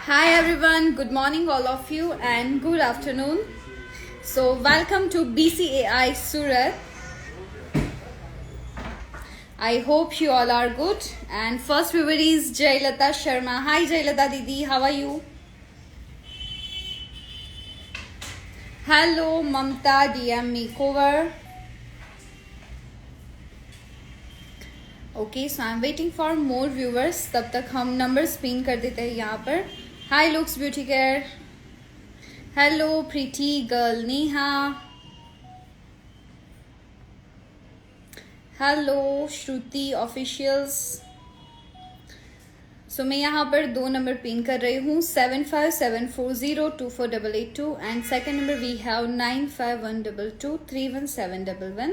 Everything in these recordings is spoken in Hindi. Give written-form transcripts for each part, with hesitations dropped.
Hi everyone, good morning all of you and good afternoon. So welcome to BCAI Surat. I hope you all are good. And first viewer is Jaylata Sharma. Hi Jaylata Didi, how are you? Hello Mamta DM Makeover. Okay, so I'm waiting for more viewers. तब तक हम numbers पिन कर देते हैं यहाँ पर. Hi Looks Beauty Care. Hello pretty girl Neha. Hello Shruti officials. So मैं यहाँ पर 2 नंबर पिन कर रही हूँ 7574024882 and second number we have 9512231711.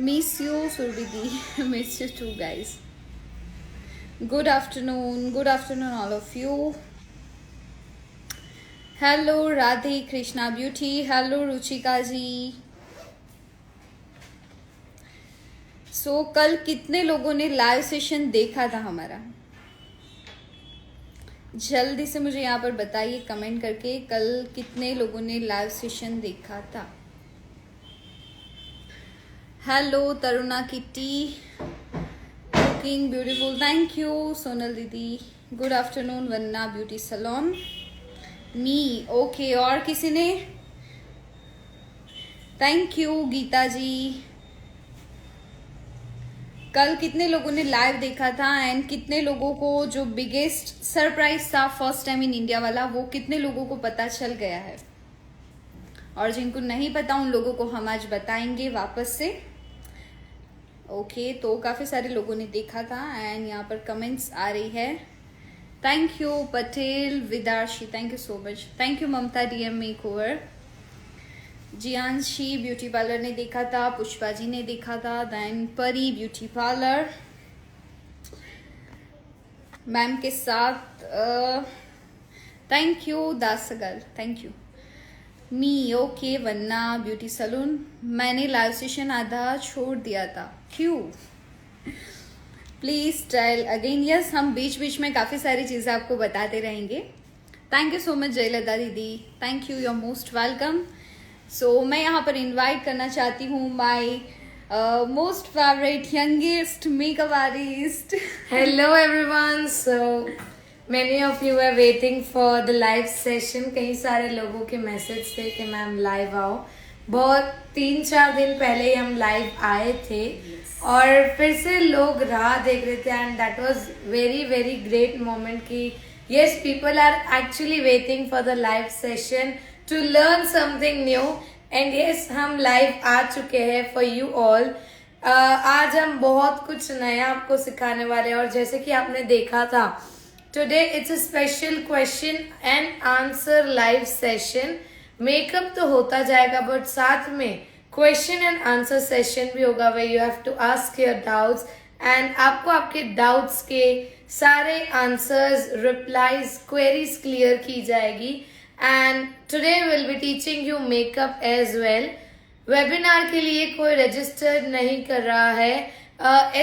Miss you सुरभिदी, miss you too guys. Good afternoon all of you. Hello Radhe Krishna beauty. Hello Ruchika ji. So कल कितने लोगों ने लाइव सेशन देखा था हमारा? जल्दी से मुझे यहाँ पर बताइए कमेंट करके, कल कितने लोगों ने लाइव सेशन देखा था. Hello Taruna kitty, looking beautiful. Thank you Sonal दीदी. Good afternoon wanna beauty salon. Me okay. और किसी ने? Thank you Geeta ji. कल कितने लोगों ने लाइव देखा था एंड कितने लोगों को जो बिगेस्ट सरप्राइज था फर्स्ट टाइम इन इंडिया वाला, वो कितने लोगों को पता चल गया है? और जिनको नहीं पता उन लोगों को हम आज बताएंगे वापस से. ओके, तो काफी सारे लोगों ने देखा था एंड यहाँ पर कमेंट्स आ रही है. Thank you Patel Vidarshi, thank you so much. Thank you Mamta DM makeover. Jiyanshi beauty parlour ने देखा था, पुष्पा जी ने देखा था, देन परी ब्यूटी पार्लर मैम के साथ. थैंक यू दासगल, thank you. Me okay. Wanna beauty salon. मैंने लाइव सेशन आधा छोड़ दिया था, क्यों? Please tell again. यस, हम बीच बीच में काफी सारी चीजें आपको बताते रहेंगे. Thank you so much Jaylata दीदी. Thank you, you are most welcome. So मैं यहाँ पर इनवाइट करना चाहती हूँ my most favourite youngest makeup artist. Hello everyone. So many of you are waiting for the live session. कई सारे लोगों के मैसेज थे कि मैम लाइव आओ. बहुत 3-4 दिन पहले ही हम लाइव आए थे और फिर से लोग राह देख रहे थे and that was very very great moment कि yes, people are actually waiting for the live session to learn something new. And yes, हम लाइव आ चुके हैं for you all. आज हम बहुत कुछ नया आपको सिखाने वाले हैं और जैसे कि आपने देखा था today it's a special question and answer live session. Makeup तो होता जाएगा बट साथ में क्वेश्चन एंड आंसर सेशन भी होगा where you have to ask your doubts and आपको आपके डाउट्स के सारे आंसर्स, रिप्लाईज, क्वेरीज क्लियर की जाएगी. And today will be teaching you makeup as well. Webinar के लिए कोई रजिस्टर नहीं कर रहा है.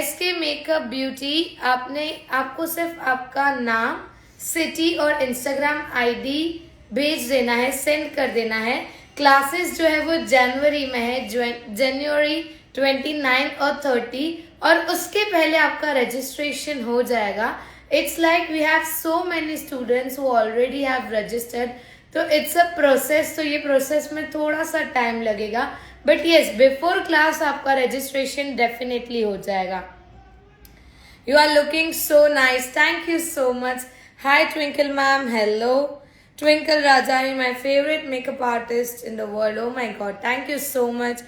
SK मेकअप ब्यूटी आपको सिर्फ आपका नाम, सिटी और इंस्टाग्राम ID भेज देना है, सेंड कर देना है. क्लासेस जो है वो जनवरी में है, जनवरी 29 और 30, और उसके पहले आपका रजिस्ट्रेशन हो जाएगा. It's like we have so many students who already have registered, तो इट्स अ प्रोसेस. तो ये प्रोसेस में थोड़ा सा टाइम लगेगा बट यस, बिफोर क्लास आपका रजिस्ट्रेशन डेफिनेटली हो जाएगा. You are looking so nice, thank you so much. Hi Twinkle ma'am. Hello Twinkle Rajani, my favourite makeup artist in the world. Oh my god, thank you so much.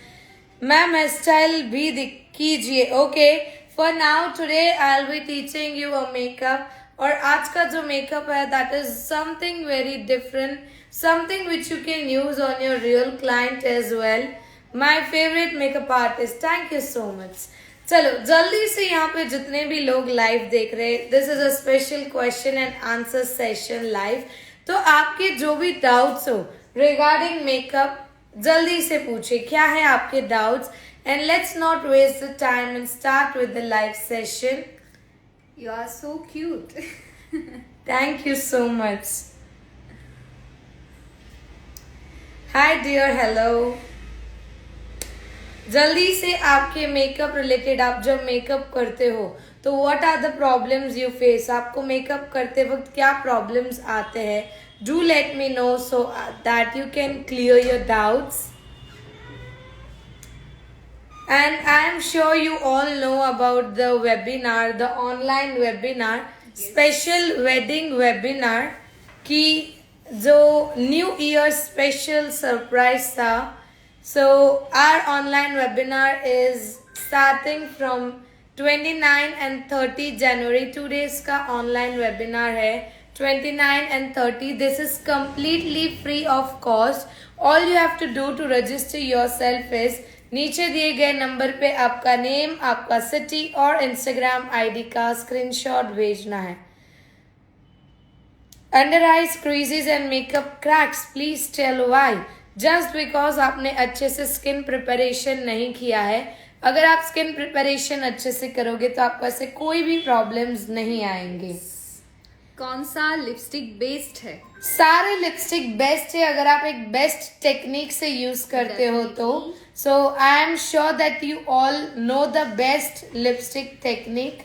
Ma'am hair style भी कीजिए. Okay, for now today I will be teaching you a makeup. और आज का जो मेकअप है that is something very different, something which you can use on your real client as well. My favourite makeup artist, thank you so much. चलो जल्दी से यहाँ पे जितने भी लोग लाइव देख रहे हैं, this is a special question and answer session live. तो आपके जो भी डाउट्स हो रिगार्डिंग मेकअप जल्दी से पूछिए, क्या है आपके doubts. And let's not waste the time and start with the live session. You are so cute. Thank you so much. Hi dear, hello. जल्दी से आपके मेकअप रिलेटेड, आप जब मेकअप करते हो तो what are the problems you face, आपको मेकअप करते वक्त क्या प्रॉब्लम्स आते हैं, do let me know so that you can clear your doubts. And I am sure you all know about the webinar, the online webinar, special wedding webinar की जो न्यू ईयर स्पेशल सरप्राइज था. So our online webinar is starting from 29 and 30 January. 2 days का online webinar है. 29 and 30. This is completely free of cost. All you have to do to register yourself is नीचे दिए गए नंबर पे आपका नेम, आपका सिटी और इंस्टाग्राम आईडी का स्क्रीनशॉट भेजना है. Under eyes creases and makeup cracks, please tell why. Just because आपने अच्छे से स्किन प्रिपरेशन नहीं किया है. अगर आप स्किन प्रिपरेशन अच्छे से करोगे तो आपको ऐसे कोई भी प्रॉब्लम्स नहीं आएंगे. कौन सा लिपस्टिक बेस्ड है? सारे लिपस्टिक बेस्ट है अगर आप एक बेस्ट टेक्निक से यूज करते हो तो. So I am sure that you all know the best lipstick technique.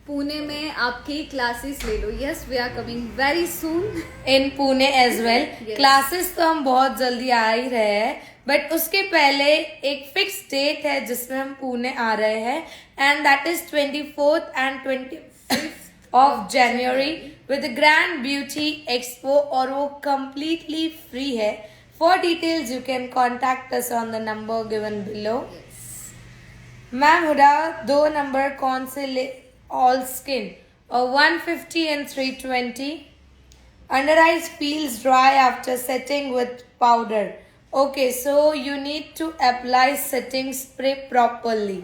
Pune में आपकी क्लासेस ले लो. Yes, we are coming very soon in Pune as well. Yes. Classes तो हम बहुत जल्दी आ ही रहे हैं, बट उसके पहले एक फिक्स डेट है जिसमें हम पुणे आ रहे हैं, and that is 24th and 25th of January with grand beauty expo, और वो completely फ्री है. For details you can contact us on the number given below. Ma'am Huda, 2 number कौन से ले? All skin 150 and 320. Under eyes peels dry after setting with powder. Okay, so you need to apply setting spray properly.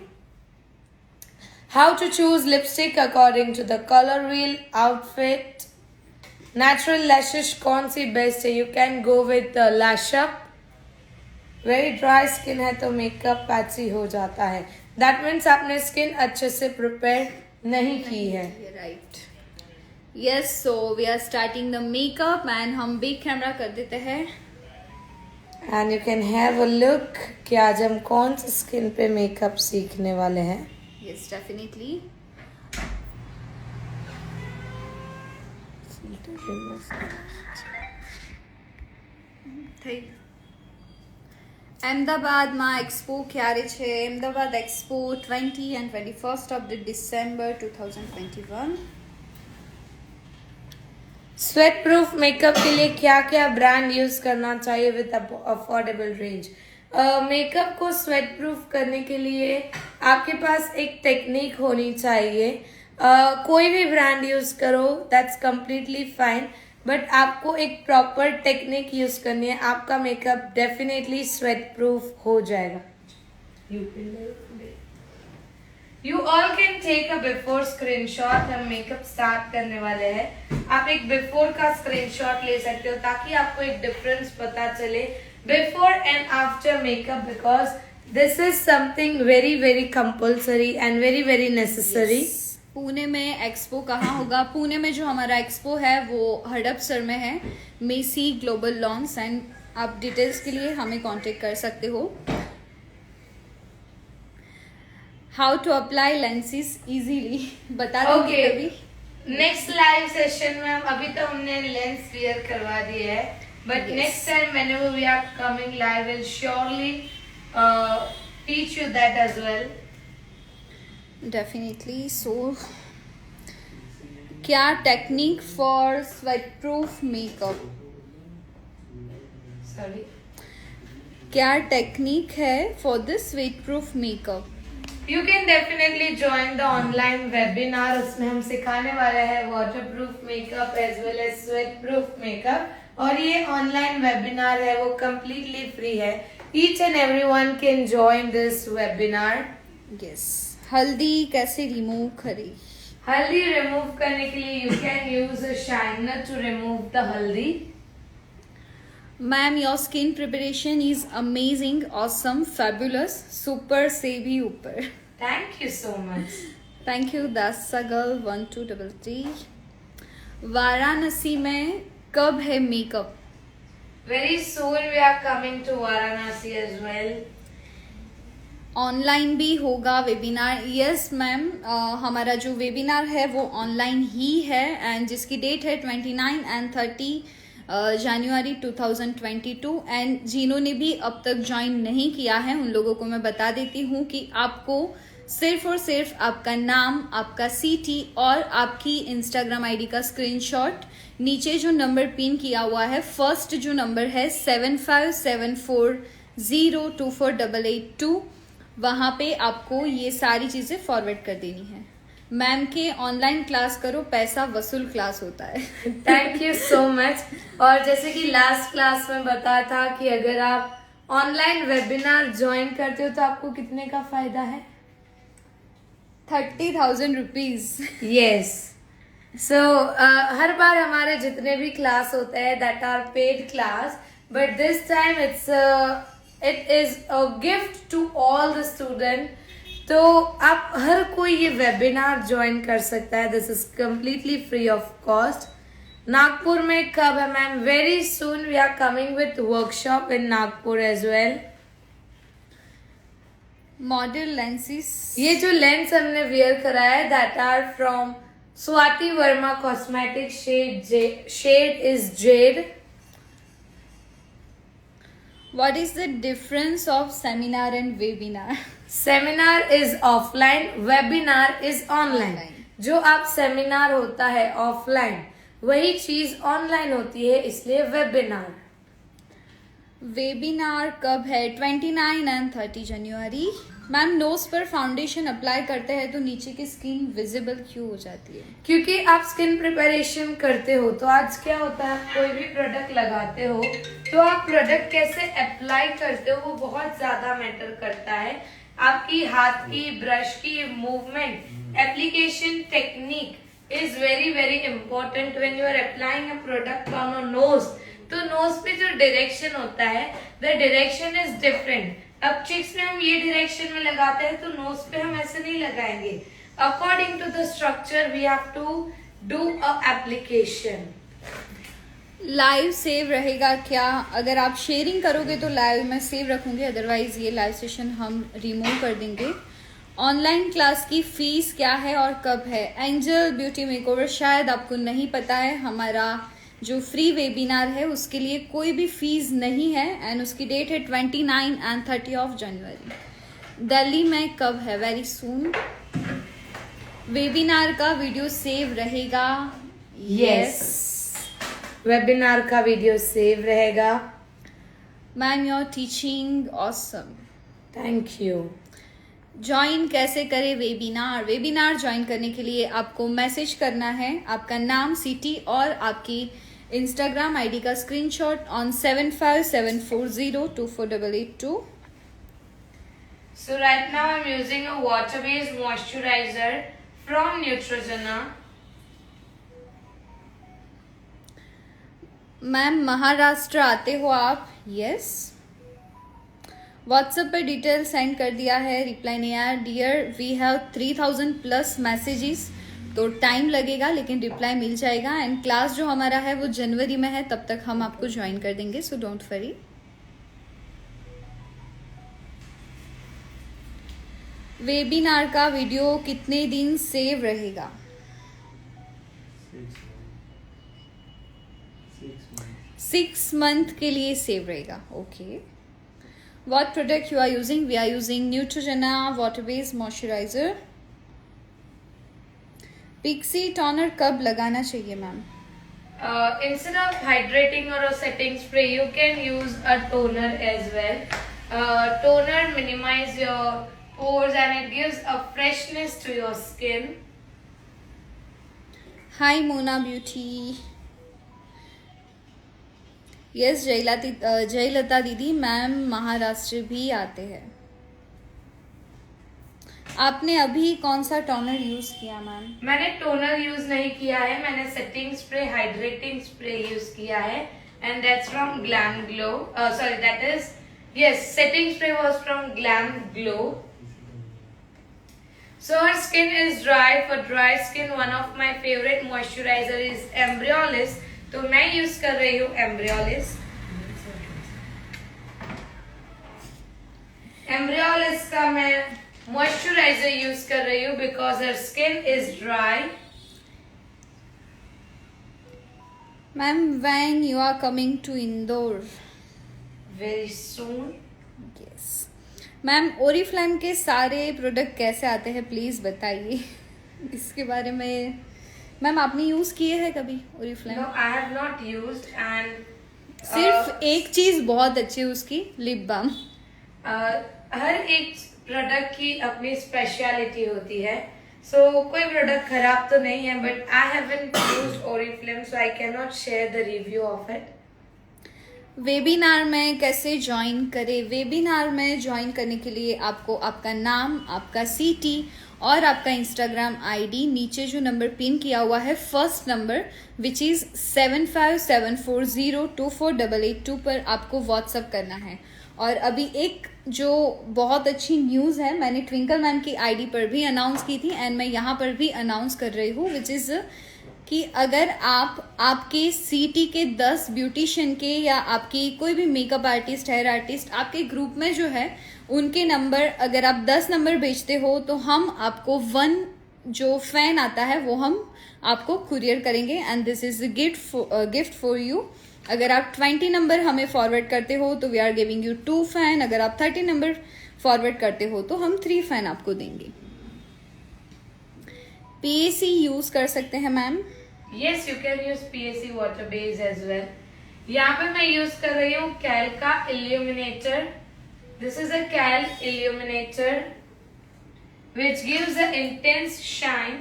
How to choose lipstick according to the color wheel, outfit. Natural lashes कौन सी बेस्ट है? You can go with lash up. Very dry skin है तो मेकअप पैची हो जाता है. That means आपने स्किन अच्छे से प्रिपेयर नहीं की है. Right. Yes, so we are starting the makeup and हम बिग कैमरा कर देते हैं. And you can have a look कि आज हम कौन सी स्किन पे मेकअप सीखने वाले हैं. Yes, definitely. અમદાવાદમાં એક્સપો ક્યારે છે? Ahmedabad expo 20 and 21st of December 2021. Sweat proof makeup के लिए क्या क्या ब्रांड यूज करना चाहिए विद अफोर्डेबल रेंज? मेकअप को स्वेट प्रूफ करने के लिए आपके पास एक टेक्निक होनी चाहिए. कोई भी ब्रांड यूज करो, दैट्स कंप्लीटली फाइन, बट आपको एक प्रॉपर टेक्निक यूज करनी है. आपका मेकअप डेफिनेटली स्वेट प्रूफ हो जाएगा. You all can take a before screenshot. हम मेकअप स्टार्ट करने वाले हैं. आप एक बिफोर का स्क्रीनशॉट ले सकते हो ताकि आपको एक डिफरेंस पता चले before and after makeup, because this is something very very compulsory and very very necessary. Pune में एक्सपो कहाँ होगा? पुणे में जो हमारा एक्सपो है वो हड़पसर में है, मेसी ग्लोबल लॉन्च. एंड आप डिटेल्स के लिए हमें कांटेक्ट कर सकते हो. How to apply lenses easily बता दूंगी अभी. नेक्स्ट लाइव सेशन में अभी तो हमने लेंस वियर करवा दिए है, but next time whenever we are coming live will surely teach you that as well. Definitely. So क्या technique for sweat proof makeup? Sorry, क्या टेक्निक है for this sweat proof makeup? You can definitely join the online webinar. उसमें हम सिखाने वाले हैं water proof makeup as well as sweat proof makeup, और ये ऑनलाइन वेबिनार है वो कंप्लीटली फ्री है. Each and everyone can join this webinar. Yes. हल्दी कैसे रिमूव करें? हल्दी रिमूव करने के लिए you can use a shiner to remove the haldi. Ma'am, your skin preparation is amazing, awesome, fabulous, super से भी ऊपर. Thank you so much. Thank you. Dasa girl 1233. Varanasi में कब है makeup? Very soon we are coming to Varanasi as well. Online भी होगा वेबिनार? यस मैम, हमारा जो वेबिनार है वो ऑनलाइन ही है एंड जिसकी डेट है 29 एंड 30 जनवरी 2022 एंड जिन्होंने भी अब तक ज्वाइन नहीं किया है उन लोगों को मैं बता देती हूँ कि आपको सिर्फ और सिर्फ आपका नाम, आपका सीटी और आपकी इंस्टाग्राम आईडी का स्क्रीनशॉट, नीचे जो नंबर पिन किया हुआ है, फर्स्ट जो नंबर है 7574024882, वहाँ पे आपको ये सारी चीज़ें फॉरवर्ड कर देनी है। मैम के ऑनलाइन क्लास करो, पैसा वसूल क्लास होता है। Thank you so much. और जैसे कि लास्ट क्लास में बताया था कि अगर आप ऑनलाइन वेबिनार ज्वाइन करते हो तो आपको कितने का फायदा है? 30,000 रुपीज। यस। सो हर बार हमारे जितने भी क्लास होते हैं that are paid class, but this time it is a gift to all the student. तो आप हर कोई ये वेबिनार ज्वाइन कर सकता है। This is completely free of cost. Nagpur में कब है ma'am? Very soon we are coming with workshop in Nagpur as well. Model lenses, ये जो लेंस हमने वियर कराया है that are from Swati Verma cosmetic, shade is jade. What is the difference of seminar and webinar? Seminar is offline, webinar is online. जो आप सेमिनार होता है ऑफलाइन वही चीज ऑनलाइन होती है, इसलिए वेबिनार। वेबिनार कब है? 29 एंड 30 जनवरी। मैम नोज पर फाउंडेशन अप्लाई करते हैं तो नीचे की स्किन विजिबल क्यों हो जाती है? क्योंकि आप स्किन प्रिपरेशन करते हो तो आज क्या होता है, आप कोई भी प्रोडक्ट लगाते हो तो आप प्रोडक्ट कैसे अप्लाई करते हो वो बहुत ज्यादा मैटर करता है। आपकी हाथ की, ब्रश की movement, application technique is very very important when you are applying a product on a nose. तो नोज पे जो डायरेक्शन होता है द डायरेक्शन इज डिफरेंट। अब चिक्स में हम ये डायरेक्शन में लगाते हैं तो नोज पे हम ऐसे नहीं लगाएंगे। According to the structure we have to do a application. Live save रहेगा क्या? अगर आप शेयरिंग करोगे तो लाइव में सेव रखूंगी, अदरवाइज ये लाइव सेशन हम रिमूव कर देंगे। ऑनलाइन क्लास की फीस क्या है और कब है? एंजल ब्यूटी मेकओवर, शायद आपको नहीं पता है, हमारा जो फ्री वेबिनार है उसके लिए कोई भी फीस नहीं है एंड उसकी डेट है 29 एंड 30 ऑफ जनवरी। दिल्ली में कब है? Very soon. वेबिनार का वीडियो सेव रहेगा? यस, वेबिनार का वीडियो सेव रहेगा। Ma'am your teaching awesome, thank you. Join कैसे करें वेबिनार? वेबिनार ज्वाइन करने के लिए आपको मैसेज करना है, आपका नाम, सिटी और आपकी इंस्टाग्राम आईडी का screenshot on 7574024882। So right now I'm using a water-based moisturizer from Neutrogena. Ma'am Maharashtra आते हो आप? यस। व्हाट्सएप पर डिटेल सेंड कर दिया है, रिप्लाई नहीं आया। Dear we have 3000 plus messages, तो टाइम लगेगा लेकिन रिप्लाई मिल जाएगा एंड क्लास जो हमारा है वो जनवरी में है, तब तक हम आपको ज्वाइन कर देंगे, सो डोंट वरी। वेबिनार का वीडियो कितने दिन सेव रहेगा? 6 मंथ के लिए सेव रहेगा। Okay. What product you are using? We are using Neutrogena water based moisturizer. Pixie toner कब लगाना चाहिए ma'am? Instead of hydrating or a setting spray, you can use a toner as well. Toner minimize your pores and it gives a freshness to your skin. Hi Mona Beauty. Yes Jaylata दीदी, मैम महाराष्ट्र भी आते हैं। आपने अभी कौन सा टोनर यूज किया मैम? मैंने टोनर यूज नहीं किया है, मैंने setting spray, hydrating spray use किया है and that's from glam glow. Sorry, that is, yes, setting spray was from glam glow. So her skin is dry. For dry skin, one of my favorite moisturizer is Embryolis. तो मैं यूज कर रही हूँ Embryolis. Embryolis का मैं moisturizer यूज कर रही हूँ because her skin is dry. Ma'am, when you are coming to Indore? Very soon. Yes. Ma'am Oriflame के सारे प्रोडक्ट कैसे आते हैं प्लीज बताइए इसके बारे में. मैम आपने यूज किए हैं कभी Oriflame? No, I have not used and सिर्फ एक चीज बहुत अच्छी है उसकी, लिप बाम. हर एक प्रोडक्ट की अपनी स्पेशलिटी होती है. सो कोई प्रोडक्ट खराब तो नहीं है, but I haven't used Oriflame so I can not share the review of it. Webinar में कैसे ज्वाइन करें? वेबिनार में ज्वाइन करने के लिए आपको आपका नाम, आपका सीटी और आपका इंस्टाग्राम आईडी नीचे जो नंबर पिन किया हुआ है, फर्स्ट नंबर विच इज 7574024882 पर आपको व्हाट्सअप करना है. और अभी एक जो बहुत अच्छी न्यूज़ है, मैंने ट्विंकल मैम की आईडी पर भी अनाउंस की थी एंड मैं यहाँ पर भी अनाउंस कर रही हूँ, विच इज़ कि अगर आप आपके सीटी के 10 ब्यूटिशियन के या आपकी कोई भी मेकअप आर्टिस्ट, हेयर आर्टिस्ट आपके ग्रुप में जो है, उनके नंबर अगर आप 10 नंबर बेचते हो तो हम आपको 1 जो फैन आता है वो हम आपको कुरियर करेंगे and this is gift for you. अगर आप 20 नंबर हमें फॉरवर्ड करते हो तो we are giving you 2 fan. अगर आप 30 नंबर फॉरवर्ड करते हो तो हम 3 फैन आपको देंगे. पीएसी यूज कर सकते हैं ma'am? Yes, you can use PAC water base as well. यहाँ पे मैं यूज कर रही हूँ कैल का Illuminator. This is a Cal Illuminator which gives an intense shine.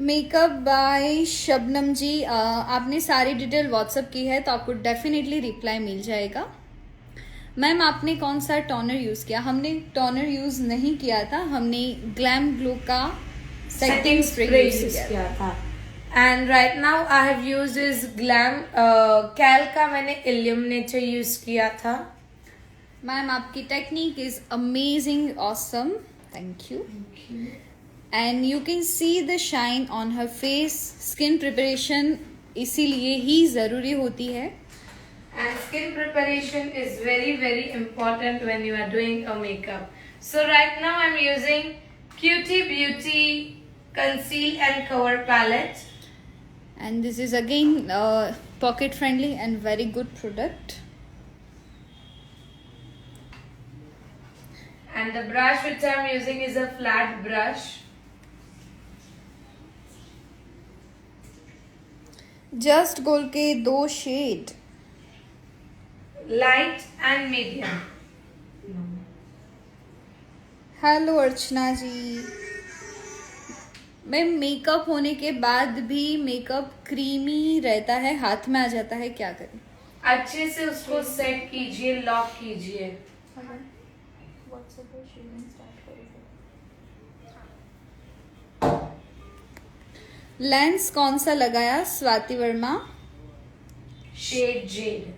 Makeup by Shabnam ji, आपने सारी डिटेल व्हाट्सअप की है तो आपको डेफिनेटली रिप्लाई मिल जाएगा. मैम आपने कौन सा टोनर यूज़ किया? हमने टोनर यूज़ नहीं किया था, हमने ग्लैम ग्लो का सेटिंग स्प्रे यूज़ किया था. And right now I have used is glam कैल का मैंने इल्यूमिनेटर यूज किया था. मैम आपकी technique is amazing, awesome, thank you. And you can see the shine on her face. Skin preparation इसीलिए ही ज़रूरी होती है. And skin preparation is very very important when you are doing a makeup. So right now I'm using Cutie Beauty Conceal and Cover palette. And this is again pocket friendly and very good product. And the brush which I'm using is a flat brush. Just gold के 2 shade, Light and medium. Hello Archana ji. Ma'am makeup होने के बाद भी मेकअप क्रीमी रहता है, हाथ में आ जाता है, क्या करें? अच्छे से उसको सेट कीजिए, लॉक कीजिए. लेंस कौन सा लगाया? स्वाति वर्मा. Shade jade.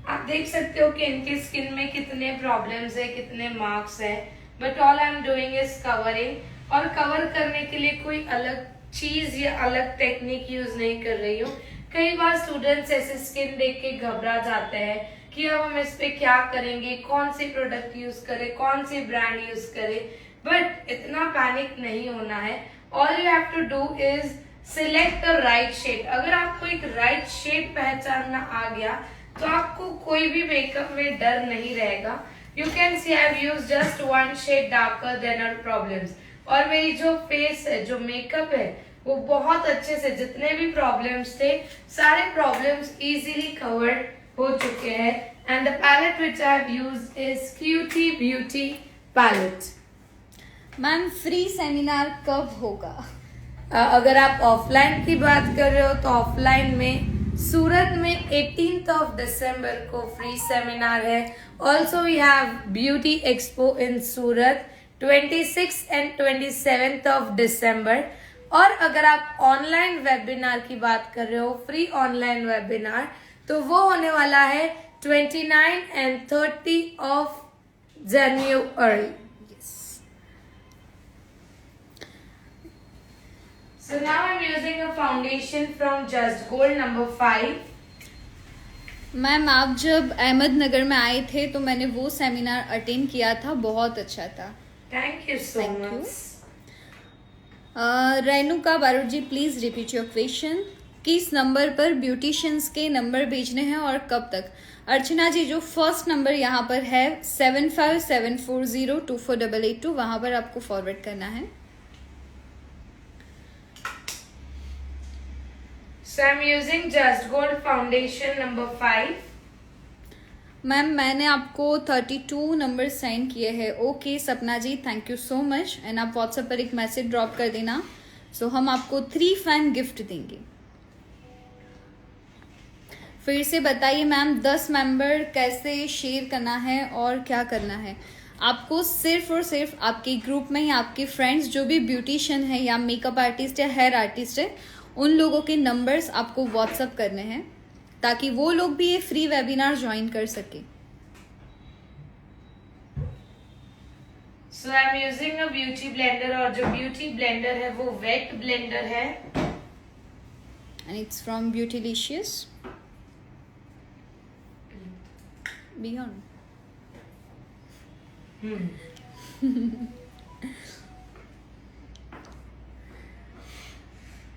आप देख सकते हो कि इनके स्किन में कितने प्रॉब्लम्स है, कितने मार्क्स है, but all I am doing is covering. और कवर करने के लिए कोई अलग चीज या अलग टेक्निक यूज नहीं कर रही हूँ. कई बार स्टूडेंट्स ऐसे स्किन देख के घबरा जाते हैं कि अब हम इस पे क्या करेंगे, कौन सी प्रोडक्ट यूज करें, कौन सी ब्रांड यूज करें. बट इतना पैनिक नहीं होना है. All you have to do is select the right shade. अगर आपको एक राइट शेड पहचानना आ गया तो आपको कोई भी मेकअप में डर नहीं रहेगा. You can see I have used just 1 shade darker than our problems. और मेरी जो फेस है, जो मेकअप है, वो बहुत अच्छे से, जितने भी प्रॉब्लम्स थे सारे प्रॉब्लम्स इजीली कवर्ड हो चुके हैं. And the palette which I have used is QT beauty palette. Ma'am free seminar कब होगा? अगर आप ऑफलाइन की बात कर रहे हो तो ऑफलाइन में सूरत में 18th of December को फ्री सेमिनार है. Also we have beauty expo in Surat 26th and 27th of December. और अगर आप ऑनलाइन वेबिनार की बात कर रहे हो, फ्री ऑनलाइन वेबिनार, तो वो होने वाला है 29 and 30 of January. Yes. So now I'm using a foundation from Just Gold number 5. Ma'am आप जब अहमदनगर में आए थे तो मैंने वो सेमिनार अटेंड किया था, बहुत अच्छा था. Thank you so Thank you. much. Renuka Barot ji, please repeat your question. किस नंबर पर ब्यूटिशियंस के नंबर भेजने हैं और कब तक? अर्चना जी, जो फर्स्ट नंबर यहाँ पर है 7574024882, वहां पर आपको फॉरवर्ड करना है. So I'm using Just Gold foundation number 5. Ma'am मैंने आपको 32 नंबर सेंड किए हैं. Okay Sapna ji, thank you so much. And आप व्हाट्सएप पर एक मैसेज ड्रॉप कर देना. सो हम आपको 3 फैन गिफ्ट देंगे. फिर से बताइए मैम, 10 मेंबर कैसे शेयर करना है और क्या करना है? आपको सिर्फ और सिर्फ आपके ग्रुप में या आपके फ्रेंड्स जो भी ब्यूटिशियन है या मेकअप आर्टिस्ट या हेयर आर्टिस्ट है, उन लोगों के नंबर्स आपको व्हाट्सअप करने हैं ताकि वो लोग भी ये फ्री वेबिनार ज्वाइन कर सके. So I'm using a beauty blender और जो beauty blender है वो wet blender है. And it's from Beautylicious. Beyond.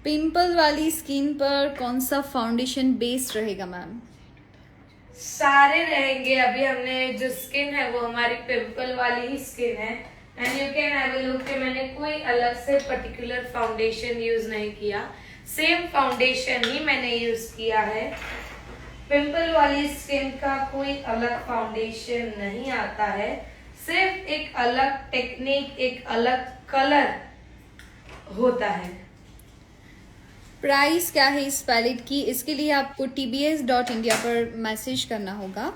Pimple वाली स्किन पर कौन सा फाउंडेशन बेस्ड रहेगा मैम? सारे रहेंगे. अभी हमने जो स्किन है वो हमारी पिंपल वाली ही स्किन है. And you can have a look कि मैंने कोई अलग से पर्टिकुलर फाउंडेशन यूज नहीं किया. सेम फाउंडेशन ही मैंने यूज किया है. पिंपल वाली स्किन का कोई अलग फाउंडेशन नहीं आता है. सिर्फ एक अलग टेक्निक, एक अलग कलर होता है. प्राइस क्या है इस पैलेट की? इसके लिए आपको tbs.india पर मैसेज करना होगा.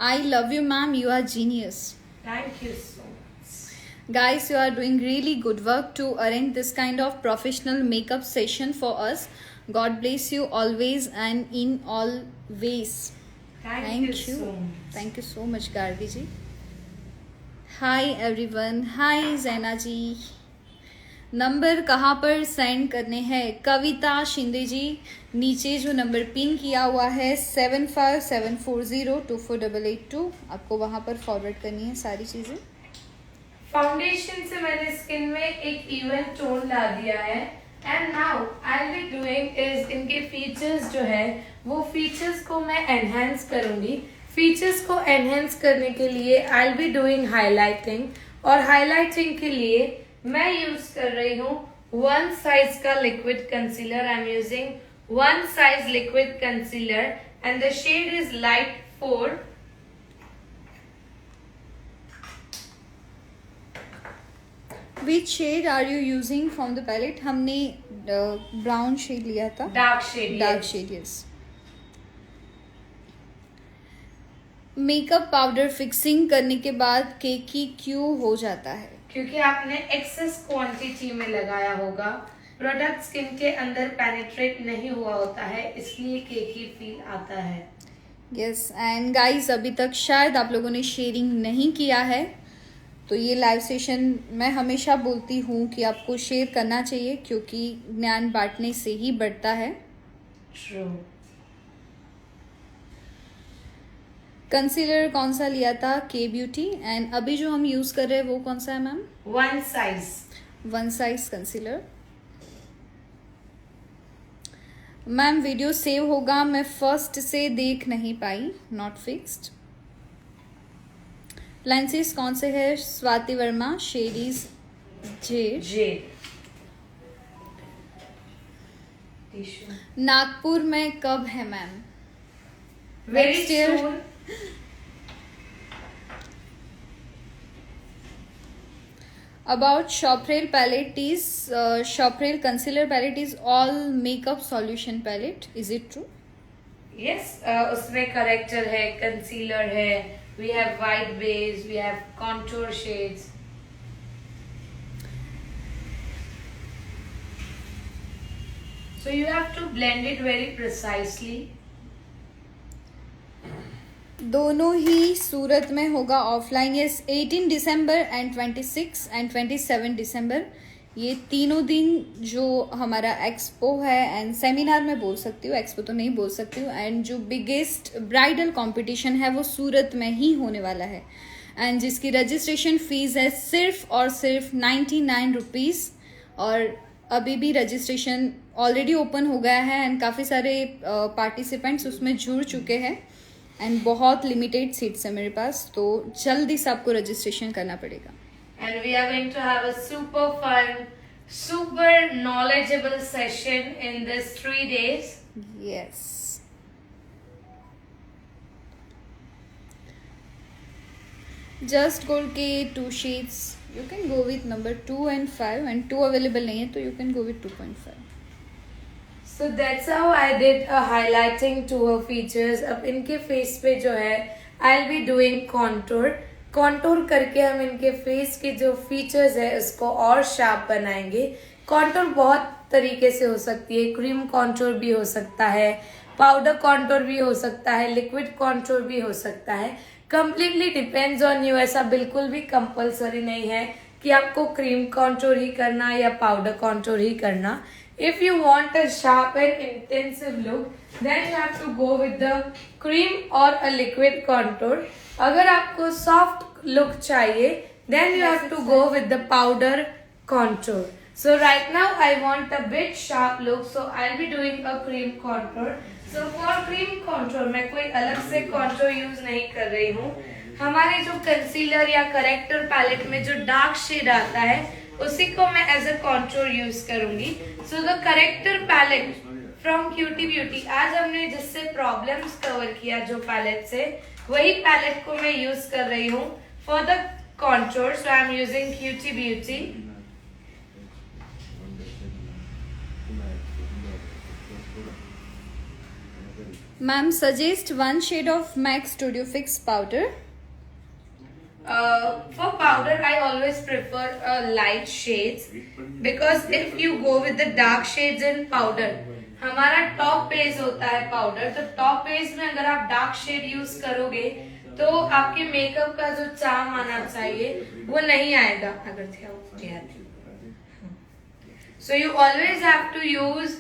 I love you ma'am, you are genius. Thank you so much. Guys, you are doing really good work to arrange this kind of professional makeup session for us. God bless you always and in all ways. Thank you so much. Thank you so much, Gargi ji. Hi everyone. Hi Zaina ji. Number कहाँ पर सेंड करने हैं? कविता शिंदे जी, नीचे जो नंबर पिन किया हुआ है 7574024882, आपको वहाँ पर फॉरवर्ड करनी है सारी चीज़ें. फाउंडेशन से मैंने स्किन में एक इवन टोन ला दिया है. And now I will be doing is इनके फीचर्स जो है वो फीचर्स को मैं एनहेंस करूंगी. फीचर्स को एनहेंस करने के लिए आई विल बी डूइंग हाईलाइटिंग. और हाईलाइटिंग के लिए मैं यूज कर रही हूँ 1 साइज का liquid concealer. I am using 1 size liquid concealer and the shade is light 4. Which shade are you using from the palette? हमने ब्राउन शेड लिया था. Dark shade. Dark shade, yes. Makeup powder fixing करने के बाद केकी क्यों हो जाता है? क्योंकि आपने एक्सेस क्वांटिटी में लगाया होगा. प्रोडक्ट स्किन के अंदर पेनिट्रेट नहीं हुआ होता है, इसलिए केकी फील आता है. यस. एंड गाइस, अभी तक शायद आप लोगों ने शेयरिंग नहीं किया है, तो ये लाइव सेशन मैं हमेशा बोलती हूँ कि आपको शेयर करना चाहिए क्योंकि ज्ञान बांटने से ही बढ़ता है. ट्रू. कंसीलर कौन सा लिया था? के ब्यूटी. एंड अभी जो हम यूज कर रहे हैं वो कौन सा है ma'am? 1 size. 1 size concealer. Ma'am video save होगा, मैं फर्स्ट से देख नहीं पाई. Not fixed. लेंसेज कौन से है? स्वाति वर्मा, शेडीज जेड. नागपुर में कब है ma'am? Very Next year. Soon. About Shoprel palette is Shoprel concealer palette is all makeup solution palette. Is it true? Yes. उसमें करेक्टर है, कंसीलर है, we have white base, we have contour shades. So you have to blend it very precisely. दोनों ही सूरत में होगा offline. Yes, 18 December and 26 and 27 दिसंबर, ये तीनों दिन जो हमारा एक्सपो है एंड सेमिनार में बोल सकती हूँ, एक्सपो तो नहीं बोल सकती हूँ, एंड जो बिगेस्ट ब्राइडल कंपटीशन है वो सूरत में ही होने वाला है, एंड जिसकी रजिस्ट्रेशन फीस है सिर्फ और सिर्फ 99 रुपीज़। और अभी भी रजिस्ट्रेशन ऑलरेडी ओपन हो गया है एंड काफ़ी सारे पार्टिसिपेंट्स उसमें जुड़ चुके हैं एंड बहुत लिमिटेड सीट्स है मेरे पास, तो जल्दी से आपको रजिस्ट्रेशन करना पड़ेगा। And we are going to have a super fun, super knowledgeable session in this 3 days. Yes. Just gold के 2 sheets. You can go with number 2 and 5, and 2 available नहीं है तो you can go with 2.5. So that's how I did a highlighting to her features. अब इनके face पे जो है I'll be doing contour. Contour करके हम इनके फेस के जो फीचर्स है उसको और शार्प बनाएंगे। कॉन्टूर बहुत तरीके से हो सकती है, क्रीम कॉन्टूर भी हो सकता है, पाउडर कॉन्टूर भी हो सकता है, लिक्विड कॉन्टूर भी हो सकता है। Completely depends on you. ऐसा बिल्कुल भी कंपलसरी नहीं है कि आपको क्रीम कॉन्टूर ही करना या पाउडर कॉन्टूर ही करना। If you want a sharp and intensive look then you have to go with the cream और अ लिक्विड कॉन्टूर। अगर आपको सॉफ्ट लुक चाहिए then you have to go with the powder contour. So right now I want a bit sharp look, so I will be doing a cream contour. So for cream contour मैं कोई अलग से कॉन्टूर यूज नहीं कर रही हूँ। हमारे जो कंसीलर या करेक्टर पैलेट में जो डार्क शेड आता है उसी को मैं एज अ कॉन्टूर यूज करूंगी। So the corrector palette from QT beauty, आज हमने जिससे प्रॉब्लम्स कवर किया जो पैलेट से, वही पैलेट को मैं यूज कर रही हूँ for the contour. So I am using QT beauty. Ma'am suggest 1 shade of MAC Studio Fix powder. For powder, I always prefer light shades because if you go with the dark shades in powder, हमारा टॉप बेस होता है पाउडर, तो टॉप बेस में अगर आप डार्क शेड यूज करोगे तो आपके मेकअप का जो चार्म आना चाहिए वो नहीं आएगा। अगर so you always have to use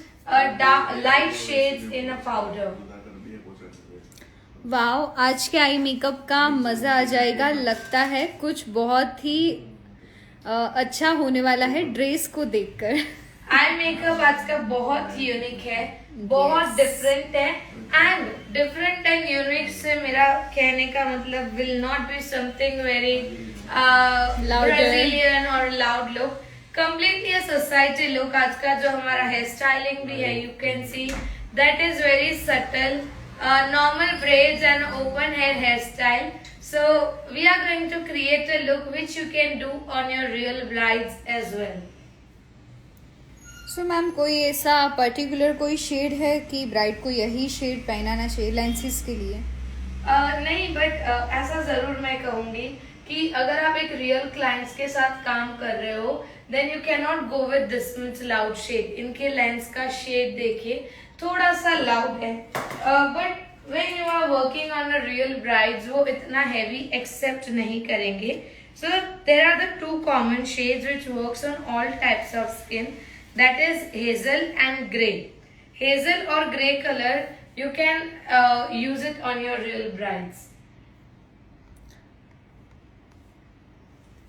light shades in a powder. Wow, आज के आई मेकअप का मजा आ जाएगा। लगता है कुछ बहुत ही अच्छा होने वाला है ड्रेस को देखकर। आई मेकअप आज का बहुत यूनिक है, बहुत डिफरेंट है। एंड डिफरेंट एंड यूनिक से मेरा कहने का मतलब will not be something very Brazilian और loud look, completely society look. आज का जो हमारा हेयर स्टाइलिंग भी है, you can see that is very subtle, normal braids and open hairstyle. So we are going to create a look which you can do on your real brides as well. So ma'am कोई ऐसा पर्टिकुलर कोई शेड है कि ब्राइड को यही शेड पहनाना चाहिए लेंसेज के लिए? नहीं, बट ऐसा जरूर मैं कहूंगी कि अगर आप एक रियल क्लाइंट्स के साथ काम कर रहे हो then you can not go with this much loud shade. इनके लेंस का शेड देखिए, थोड़ा सा लाउड है, but when you are working on a real brides वो इतना हैवी एक्सेप्ट नहीं करेंगे। So there are the 2 common shades which works on all types of skin, that is hazel and grey. Hazel और grey colour you can use it on your real brides.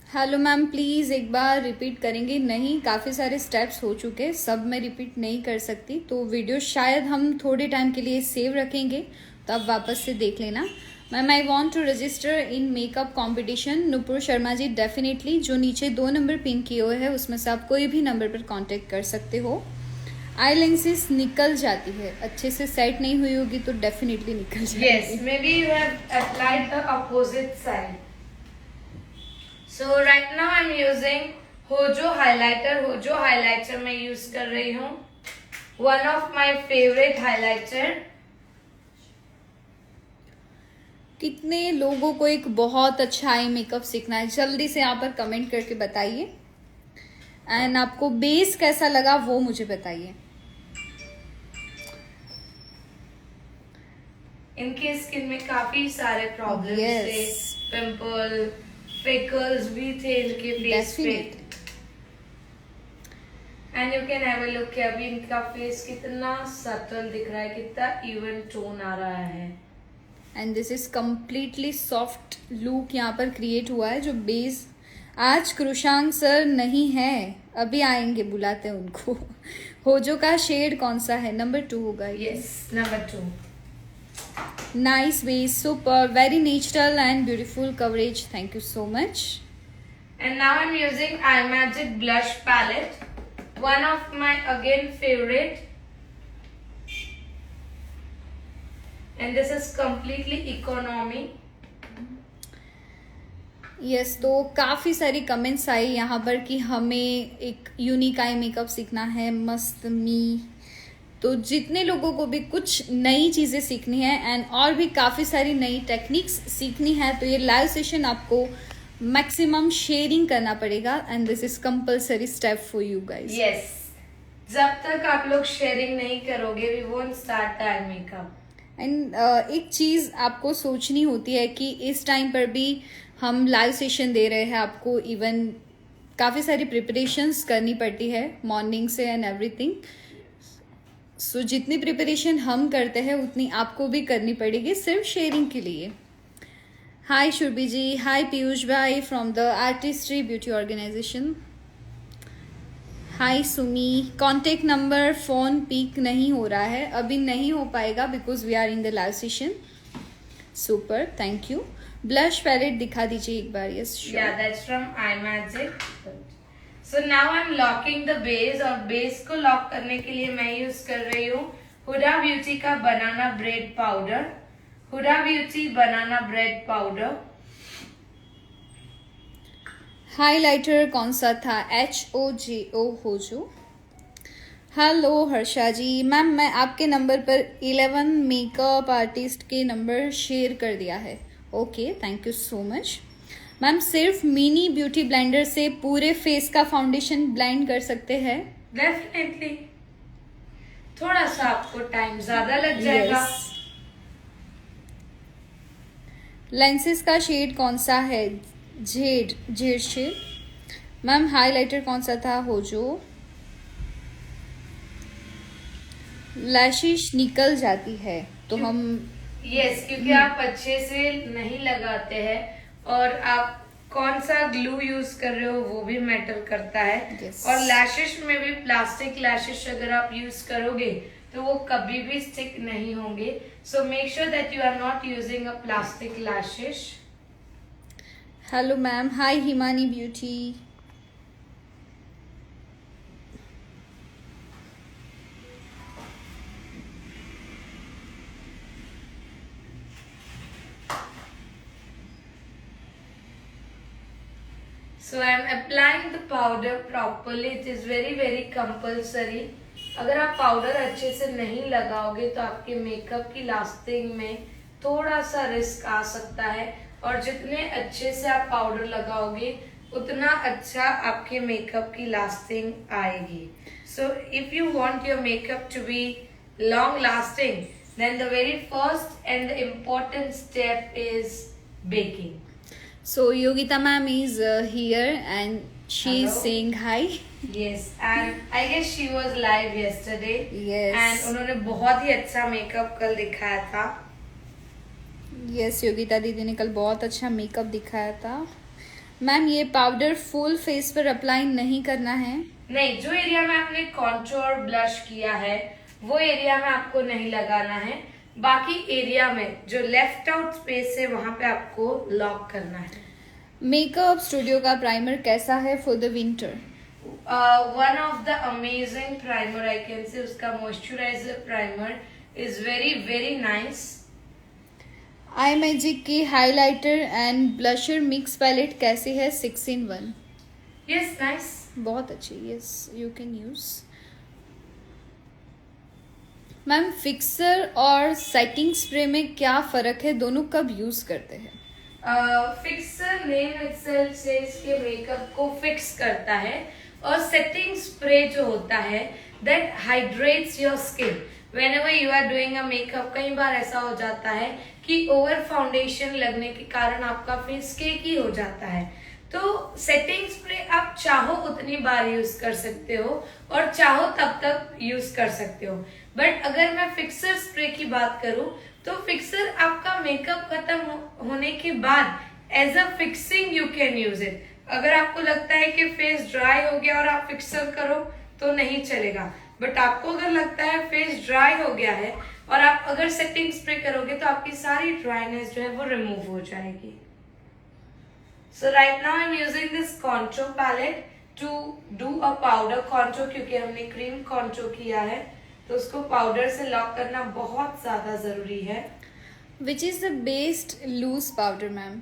Hello ma'am, please एक बार रिपीट करेंगे? नहीं, काफ़ी सारे स्टेप्स हो चुके, सब मैं रिपीट नहीं कर सकती, तो वीडियो शायद हम थोड़े टाइम के लिए सेव रखेंगे, तो आप वापस से देख लेना। Ma'am I want to register in makeup competition. Nupur Sharma ji, definitely जो नीचे 2 नंबर पिन किए हुए हैं उसमें से आप कोई भी नंबर पर कांटेक्ट कर सकते हो। आई लेंसेज निकल जाती है, अच्छे से सेट नहीं हुई होगी तो डेफिनेटली निकल जाएगी। Yes, may be you have applied the opposite side. So right now I'm using होजो हाइलाइटर। होजो हाइलाइटर मैं यूज कर रही हूँ, one of my favorite highlighter। कितने लोगों को एक बहुत अच्छा आई मेकअप सीखना है, जल्दी से यहाँ पर कमेंट करके बताइए। एंड आपको बेस कैसा लगा वो मुझे बताइए। इनके स्किन में काफी सारे प्रॉब्लम्स थे, Yes. पिंपल, फ्रिकल्स भी थे इनके फेस पे। Definitely. And you can have a look कि अभी इनका फेस कितना सटल दिख रहा है, कितना इवन टोन आ रहा है। And this is completely soft look यहाँ पर क्रिएट हुआ है। जो बेस आज कृषांक सर नहीं है, अभी आएंगे, बुलाते हैं उनको। होजो का शेड कौन सा है? नंबर 2 होगा। Yes, number 2। Nice base, super, very natural and beautiful coverage, thank you so much. And now I'm using iMagic blush palette, one of my again favorite, and this is completely economy. Yes तो काफ़ी सारी कमेंट्स आई यहाँ पर कि हमें एक यूनिक आई मेकअप सीखना है, मस्त मी। तो जितने लोगों को भी कुछ नई चीज़ें सीखनी है एंड और भी काफ़ी सारी नई टेक्निक्स सीखनी है, तो ये लाइव सेशन आपको मैक्सिमम शेयरिंग करना पड़ेगा and this is compulsory step for you guys. Yes, जब तक आप लोग शेयरिंग नहीं करोगे, we won't start the eye makeup. And एक चीज़ आपको सोचनी होती है कि इस टाइम पर भी हम लाइव सेशन दे रहे हैं, आपको इवन काफ़ी सारी प्रिपरेशंस करनी पड़ती है मॉर्निंग से एंड एवरीथिंग। सो जितनी प्रिपरेशन हम करते हैं उतनी आपको भी करनी पड़ेगी सिर्फ शेयरिंग के लिए। हाय शुरभी जी, हाय पीयूष भाई from the artistry beauty organisation. Hi Sumi, contact number phone pick नहीं हो रहा है, अभी नहीं हो पाएगा because we are in the live session. Super, thank you. Blush palette दिखा दीजिए एक बार। Yes, Yeah, that's from iMagic. So now I'm locking the base, और बेस को लॉक करने के लिए मैं यूज कर रही हूँ हुडा ब्यूटी का बनाना ब्रेड पाउडर। हुडा ब्यूटी बनाना ब्रेड पाउडर। हाइलाइटर कौन सा था? HOJO होजो। हेलो हर्षा जी। मैम मैं आपके नंबर पर 11 मेकअप आर्टिस्ट के नंबर शेयर कर दिया है। Okay, thank you so much. Ma'am सिर्फ मिनी ब्यूटी ब्लेंडर से पूरे फेस का फाउंडेशन ब्लेंड कर सकते हैं? डेफिनेटली, थोड़ा सा आपको टाइम ज्यादा लग जाएगा। लेंसेज का शेड कौन सा है? Z shade. मैम हाइलाइटर कौन सा था? होजो। लैशिश निकल जाती है तो हम यस, क्योंकि आप अच्छे से नहीं लगाते हैं और आप कौन सा ग्लू यूज कर रहे हो वो भी मैटर करता है। Yes. और लैशेस में भी प्लास्टिक लैशेस अगर आप यूज करोगे तो वो कभी भी स्टिक नहीं होंगे। So make sure that you are not using a plastic lashes. Hello ma'am, hi Himani beauty. So I am applying the powder properly. It is very compulsory. अगर आप पाउडर अच्छे से नहीं लगाओगे तो आपके मेकअप की लास्टिंग में थोड़ा सा रिस्क आ सकता है, और जितने अच्छे से आप पाउडर लगाओगे उतना अच्छा आपके मेकअप की लास्टिंग आएगी। So if you want your makeup to be long lasting, then the very first and the important step is baking. So Yogita ma'am is here and she is Hello. saying hi. Yes, and I guess she was live yesterday. Yes. And उन्होंने बहुत ही अच्छा मेकअप कल दिखाया था। यस, योगिता दीदी ने कल बहुत अच्छा मेकअप दिखाया था। मैम ये पाउडर फुल फेस पर अप्लाई नहीं करना है? नहीं, जो एरिया में आपने कॉन्टूर ब्लश किया है वो एरिया में आपको नहीं लगाना है। बाकी एरिया में जो लेफ्ट आउट स्पेस है वहां पे आपको लॉक करना है। मेकअप स्टूडियो का प्राइमर कैसा है for the winter? One of the amazing primer I can say, उसका moisturiser primer is very nice. Eye magic की highlighter and blusher mix palette कैसी है? 6-in-1। यस, नाइस, बहुत अच्छी। Yes, you can use. Ma'am fixer और सेटिंग स्प्रे में क्या फर्क है? दोनों कब यूज करते हैं? फिक्सर नेम इटसेल्फ सेज के मेकअप को फिक्स करता है, और सेटिंग स्प्रे जो होता है that hydrates your skin. whenever you are doing a makeup, कई बार ऐसा हो जाता है कि ओवर फाउंडेशन लगने के कारण आपका फेस केकी हो जाता है। तो सेटिंग स्प्रे आप चाहो उतनी बार यूज कर सकते हो और चाहो तब तक यूज कर सकते हो। बट अगर मैं फिक्सर स्प्रे की बात करूं तो फिक्सर आपका मेकअप खत्म होने के बाद as a fixing you can use it. अगर आपको लगता है कि फेस ड्राई हो गया और आप फिक्सर करो तो नहीं चलेगा, बट आपको अगर लगता है फेस ड्राई हो गया है और आप अगर सेटिंग स्प्रे करोगे तो आपकी सारी ड्राइनेस जो है वो रिमूव हो जाएगी। So right now I am using this contour palette to do a powder contour, क्योंकि हमने क्रीम कॉन्टूर किया है तो उसको पाउडर से लॉक करना बहुत ज्यादा जरूरी है। Which is the best loose powder ma'am?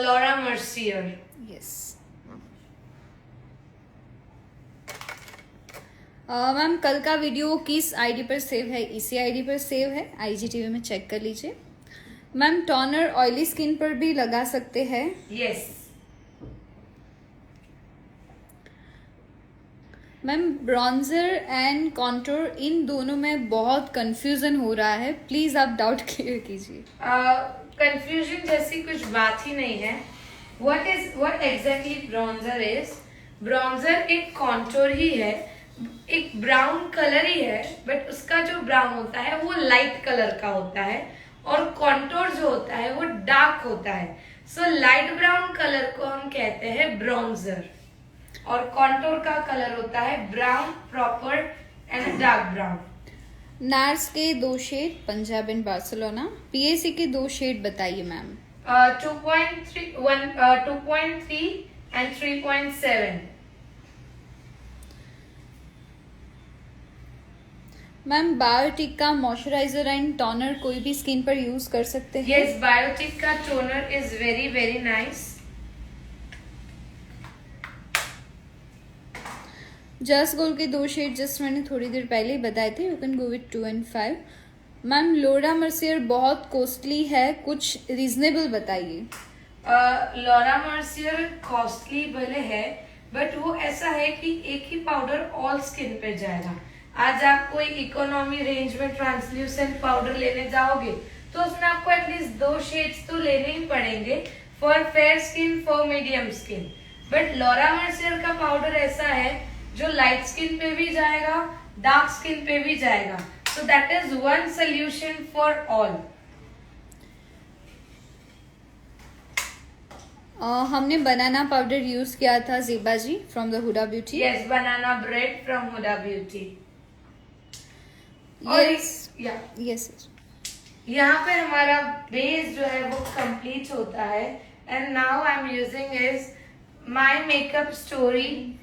Laura Mercier. Yes ma'am, कल का वीडियो किस आईडी पर सेव है? इसी आईडी पर सेव है, IGTV में चेक कर लीजिए। मैम, टोनर ऑयली स्किन पर भी लगा सकते हैं? Yes. Ma'am, bronzer and contour इन दोनों में बहुत कंफ्यूजन हो रहा है, प्लीज आप डाउट क्लियर कीजिए। कंफ्यूजन जैसी कुछ बात ही नहीं है। What exactly bronzer is? Bronzer एक कॉन्टूर ही है, एक ब्राउन कलर ही है, बट उसका जो ब्राउन होता है वो लाइट कलर का होता है और कॉन्टूर जो होता है वो डार्क होता है। सो लाइट ब्राउन कलर को हम कहते हैं ब्रॉन्जर और कॉन्टूर का कलर होता है brown proper and dark brown. NARS के 2 shade, Punjab and Barcelona. PAC के 2 शेड बताइए मैम। 2.3 एंड 3.7। मैम, बायोटिक का मॉइस्चराइजर एंड टोनर कोई भी स्किन पर यूज कर सकते हैं? यस, बायोटिक का toner is very very nice. Just gold के 2 शेड जस्ट मैंने थोड़ी देर पहले ही बताए थे, you can go with 2 and 5। Ma'am, Laura Mercier बहुत कॉस्टली है, कुछ रीजनेबल बताइए। लॉरा मर्सियर कॉस्टली भले है, बट वो ऐसा है कि एक ही पाउडर ऑल स्किन पे जाएगा। आज आप कोई इकोनॉमी रेंज में ट्रांसल्यूसेंट पाउडर लेने जाओगे तो उसमें आपको एटलीस्ट 2 शेड्स तो लेने ही पड़ेंगे for fair skin, for medium skin. But Laura Mercier का पाउडर ऐसा है जो लाइट स्किन पे भी जाएगा, डार्क स्किन पे भी जाएगा। So that is one solution for all. हमने बनाना पाउडर यूज किया था Zeba ji from the Huda beauty. Yes, banana bread from Huda beauty. Yes yes. यहाँ पे हमारा बेस जो है वो कंप्लीट होता है and now I am using is my makeup story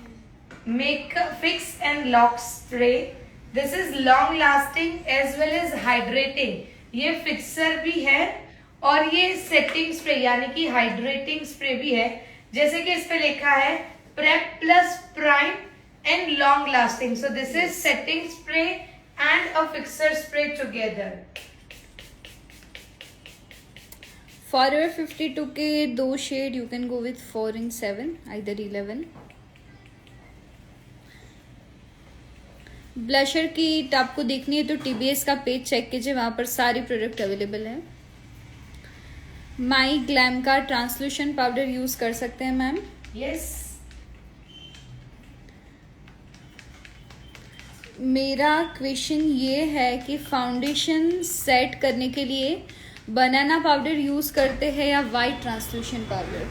makeup fix and lock spray. This is long lasting as well as hydrating. ये फिक्सर भी है और ये सेटिंग स्प्रे यानी कि हाइड्रेटिंग स्प्रे भी है। जैसे कि इस पे लिखा है prep plus prime and long lasting. So this is setting spray and a fixer spray together. Forever 52 के 2 शेड, you can go with 4 and 7, either 11। Blusher की आपको देखनी है तो TBS का पेज चेक कीजिए, वहां पर सारी प्रोडक्ट अवेलेबल है। माई ग्लैम का ट्रांसल्यूशन पाउडर यूज कर सकते हैं मैम? यस। मेरा क्वेश्चन ये है कि फाउंडेशन सेट करने के लिए बनाना पाउडर यूज करते हैं या वाइट ट्रांसल्यूशन पाउडर?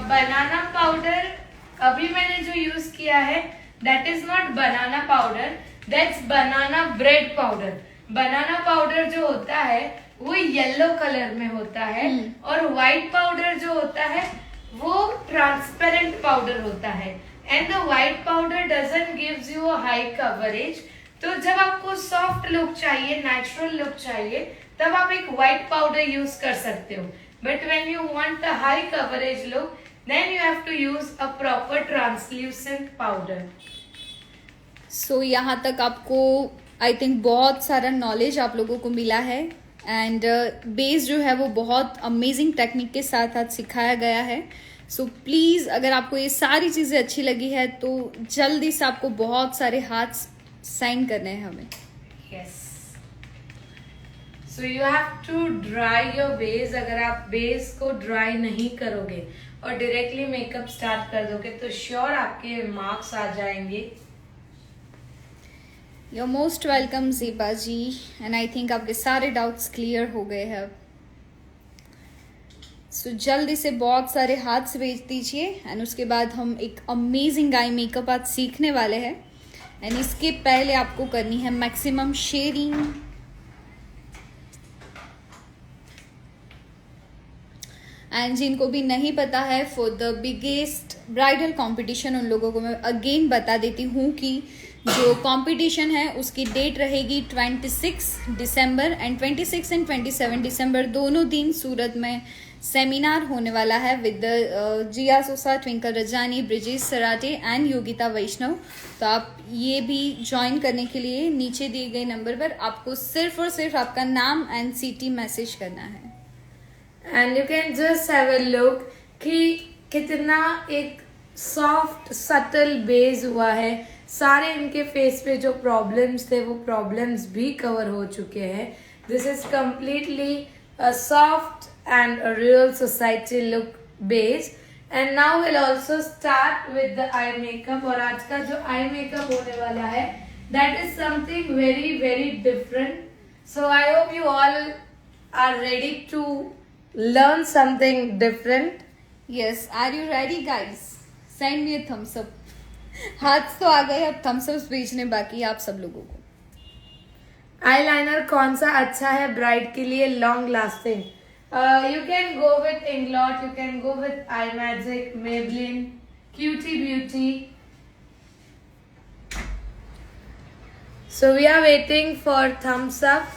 बनाना पाउडर अभी मैंने जो यूज किया है that is not banana powder, that's banana bread powder. Banana powder जो होता है वो येलो कलर में होता है और व्हाइट पाउडर जो होता है वो ट्रांसपेरेंट पाउडर होता है and the white powder doesn't gives you a high coverage. तो जब आपको सॉफ्ट लुक चाहिए, नेचुरल लुक चाहिए, तब आप एक व्हाइट पाउडर यूज कर सकते हो। But when you want a high coverage look then you have to use a proper translucent powder. So यहाँ तक आपको आई थिंक बहुत सारा नॉलेज आप लोगों को मिला है एंड बेस जो है वो बहुत अमेजिंग टेक्निक के साथ आज सिखाया गया है। सो प्लीज़ अगर आपको ये सारी चीज़ें अच्छी लगी है तो जल्दी से आपको बहुत सारे हाथ साइन करने हैं हमें। Yes, so you have to dry your base. अगर आप बेस को ड्राई नहीं करोगे और डायरेक्टली मेकअप स्टार्ट कर दोगे तो श्योर आपके मार्क्स आ जाएंगे. You are most welcome Zeba ji, and I think आपके सारे डाउट्स क्लियर हो गए हैं. सो जल्दी से बहुत सारे हाथ से भेज दीजिए, एंड उसके बाद हम एक अमेजिंग आई मेकअप आज सीखने वाले हैं. एंड इसके पहले आपको करनी है मैक्सिमम शेयरिंग. एंड जिनको भी नहीं पता है, for the biggest bridal competition, उन लोगों को मैं अगेन बता देती हूँ कि जो कंपटीशन है उसकी डेट रहेगी 26 दिसंबर एंड 26 एंड 27 दिसंबर दोनों दिन सूरत में सेमिनार होने वाला है विद जिया सोसा, ट्विंकल रजानी, ब्रिजेश सराटे एंड योगिता वैष्णव. तो आप ये भी ज्वाइन करने के लिए नीचे दिए गए नंबर पर आपको सिर्फ और सिर्फ आपका नाम एंड सिटी मैसेज करना है. And you can just have a look कि कितना एक सॉफ्ट सटल बेस हुआ है. सारे इनके फेस पे जो प्रॉब्लम्स थे वो प्रॉब्लम्स भी कवर हो चुके हैं. This is completely a soft and a real society look base. And now we'll also start with the eye makeup. और आज का जो eye makeup होने वाला है that is something very very different. So I hope you all are ready to learn something different. Yes, are you ready guys? Send me a thumbs up. हाथ तो आ गए, अब thumbs ups भेजने बाकी है आप सब लोगों को. eyeliner कौन सा अच्छा है ब्राइड के लिए long lasting? You can go with Inglot, you can go with iMagic, Maybelline, Cutie Beauty. So we are waiting for thumbs up.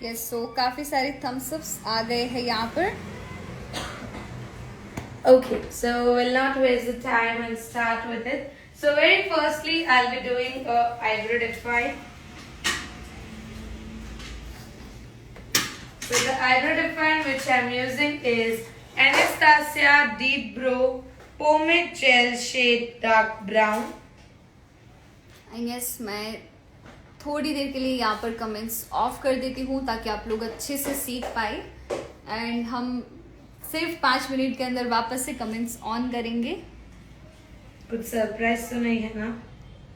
Yes, so काफी सारे thumbs ups आ गए हैं यहाँ पर. Okay, so we'll not waste the time and start with it. So very firstly, I'll be doing a eyebrow define. So the eyebrow define which I'm using is Anastasia Deep Brow Pomade Gel Shade Dark Brown. I guess मैं थोड़ी देर के लिए यहाँ पर कमेंट्स ऑफ कर देती हूँ ताकि आप लोग अच्छे से सीख पाए. एंड हम सिर्फ 5 मिनट के अंदर वापस से कमेंट्स ऑन करेंगे. कुछ सरप्राइज तो नहीं है ना?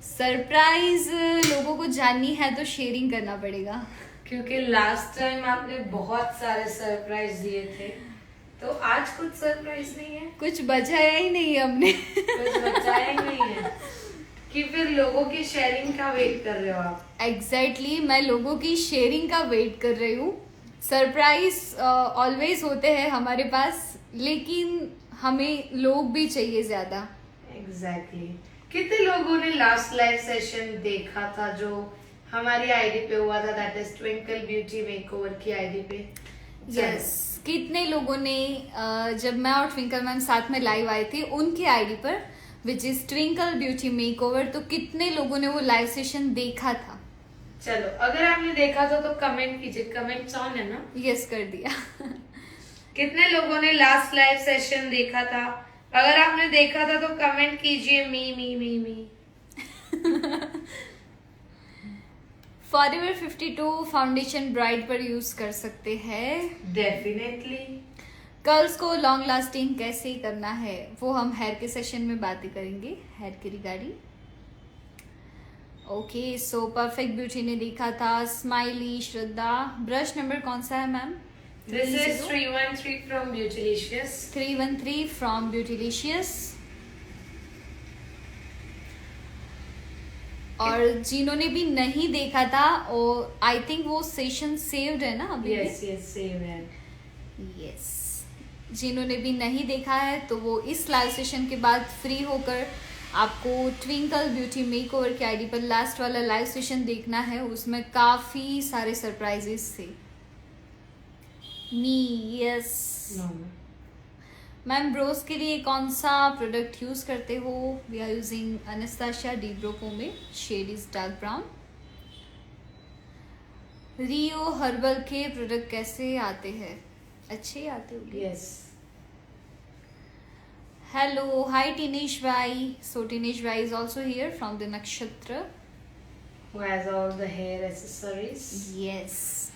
सरप्राइज लोगों को जाननी है तो शेयरिंग करना पड़ेगा, क्योंकि लास्ट टाइम आपने बहुत सारे सरप्राइज दिए थे, तो आज कुछ सरप्राइज नहीं है. कुछ बचाया ही नहीं है हमने. कुछ बचाया ही नहीं है कि फिर लोगों की शेयरिंग का वेट कर रहे हो आप? एग्जैक्टली मैं लोगों की शेयरिंग का वेट कर रही हूँ. सरप्राइज ऑलवेज होते हैं हमारे पास, लेकिन हमें लोग भी चाहिए ज्यादा. एग्जैक्टली. कितने लोगों ने लास्ट लाइव सेशन देखा था जो हमारी आईडी पे हुआ था, that is twinkle beauty makeover की आईडी पे? यस, कितने लोगों ने जब मैं और ट्विंकल मैम साथ में लाइव आई थी उनकी आईडी पर which is twinkle beauty makeover, तो कितने लोगों ने वो लाइव सेशन देखा था? चलो, अगर आपने देखा था तो कमेंट कीजिए. कमेंट्स ऑन है ना? यस, कर दिया. कितने लोगों ने लास्ट लाइव सेशन देखा था? अगर आपने देखा था तो कमेंट कीजिए. मी. फॉरएवर 52 फाउंडेशन ब्राइड पर यूज कर सकते हैं. डेफिनेटली. कर्ल्स को लॉन्ग लास्टिंग कैसे करना है वो हम हेयर के सेशन में बातें करेंगे, हेयर के regarding. Okay, so perfect beauty ने देखा था. स्माइली, श्रद्धा. ब्रश नंबर कौन सा है ma'am? This is 313 from Beautylicious. 313 from Beautylicious. और जिन्होंने भी नहीं देखा था, और आई थिंक वो सेशन सेव्ड है ना अभी? यस, सेव है. यस, जिन्होंने भी नहीं देखा है तो वो इस लाइव सेशन के बाद फ्री होकर आपको ट्विंकल ब्यूटी मेकओवर की आईडी पर लास्ट वाला लाइव सेशन देखना है. उसमें काफी सारे सरप्राइजेस थे. यस मैम, ब्रोस के लिए कौन सा प्रोडक्ट यूज करते हो? We are using Anastasia deep brow pomade, shade is dark brown. Rio herbal के प्रोडक्ट कैसे आते हैं? अच्छे आते होंगे. यस. हेलो, हाय टिनेश भाई. सो टिनेश भाई is also here from the नक्षत्र. who has all the hair accessories. Yes.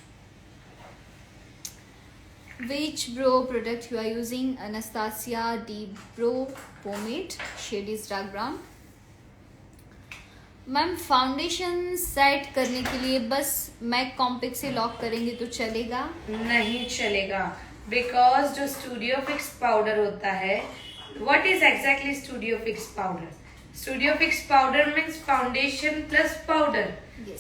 Which brow product you are using? Anastasia Deep Brow Pomade, shade is dark brown. Ma'am foundation set करने के लिए बस मैक कॉम्पैक्ट से लॉक करेंगे तो चलेगा? नहीं चलेगा, बिकॉज जो स्टूडियो फिक्स पाउडर होता है, what is exactly studio fix powder? Studio fix powder means foundation plus powder.